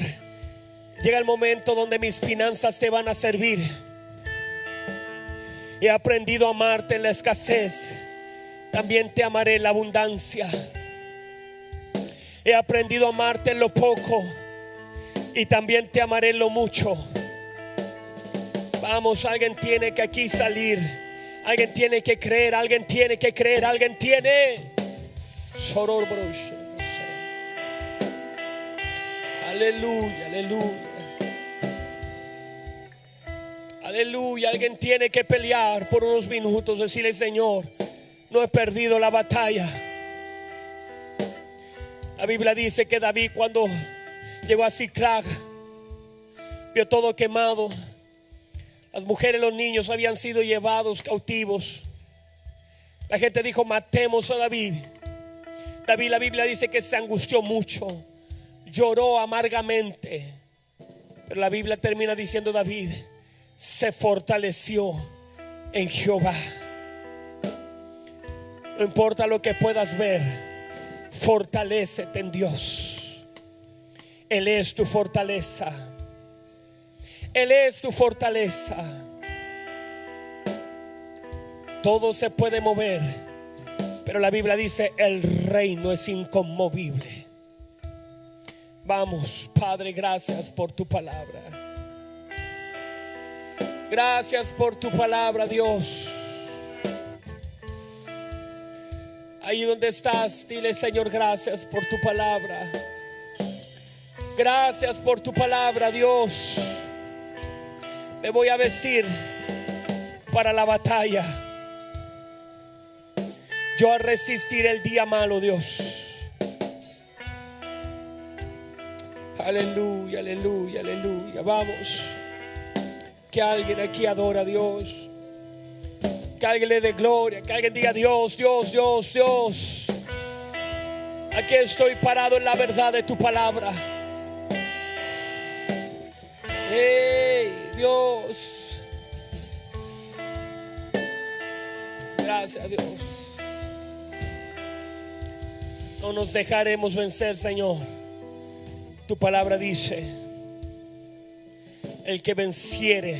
llega el momento donde mis finanzas te van a servir. He aprendido a amarte en la escasez, también te amaré en la abundancia. He aprendido a amarte en lo poco y también te amaré en lo mucho. Vamos, alguien tiene que aquí salir. Alguien tiene que creer, alguien tiene que creer, alguien tiene. Aleluya, aleluya. Aleluya. Alguien tiene que pelear por unos minutos, decirle: Señor, no he perdido la batalla. La Biblia dice que David, cuando llegó a Ziklag, vio todo quemado. Las mujeres y los niños habían sido llevados cautivos. La gente dijo: matemos a David. David, la Biblia dice que se angustió mucho, lloró amargamente. Pero la Biblia termina diciendo: David se fortaleció en Jehová. No importa lo que puedas ver, fortalécete en Dios. Él es tu fortaleza. Él es tu fortaleza. Todo se puede mover, pero la Biblia dice: el reino es inconmovible. Vamos, Padre, gracias por tu palabra. Gracias por tu palabra, Dios. Ahí donde estás, dile: Señor, gracias por tu palabra. Gracias por tu palabra, Dios. Me voy a vestir para la batalla. Yo a resistir el día malo, Dios. Aleluya, aleluya, aleluya. Vamos. Que alguien aquí adora a Dios. Que alguien le dé gloria. Que alguien diga: Dios, Dios, Dios, Dios. Aquí estoy parado en la verdad de tu palabra. Hey, Dios. Gracias, Dios. No nos dejaremos vencer, Señor. Tu palabra dice: el que venciere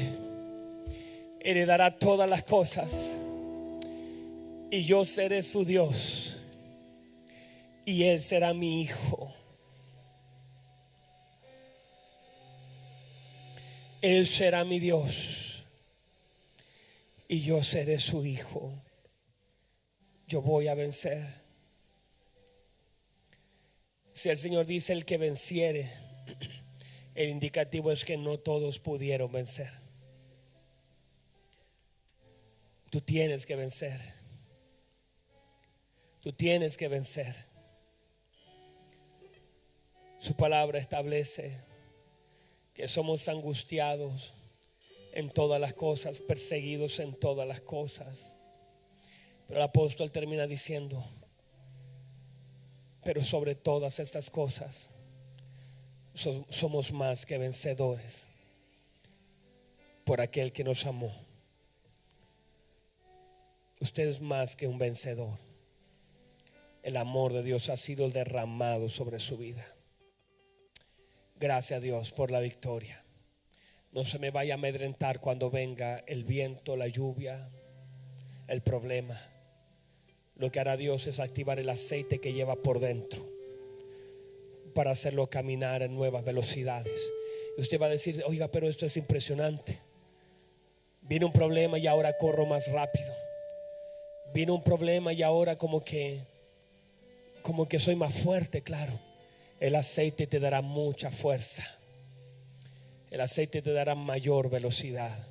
heredará todas las cosas, y yo seré su Dios, y él será mi hijo. Él será mi Dios, y yo seré su hijo. Yo voy a vencer. Si el Señor dice: el que venciere, el indicativo es que no todos pudieron vencer. Tú tienes que vencer. Tú tienes que vencer. Su palabra establece que somos angustiados en todas las cosas, perseguidos en todas las cosas. Pero el apóstol termina diciendo: pero sobre todas estas cosas somos más que vencedores por aquel que nos amó. Usted es más que un vencedor. El amor de Dios ha sido derramado sobre su vida. Gracias a Dios por la victoria. No se me vaya a amedrentar cuando venga el viento, la lluvia, el problema. Lo que hará Dios es activar el aceite que lleva por dentro para hacerlo caminar en nuevas velocidades. Y usted va a decir: oiga, pero esto es impresionante. Viene un problema y ahora corro más rápido. Viene un problema y ahora como que soy más fuerte. Claro, el aceite te dará mucha fuerza. El aceite te dará mayor velocidad.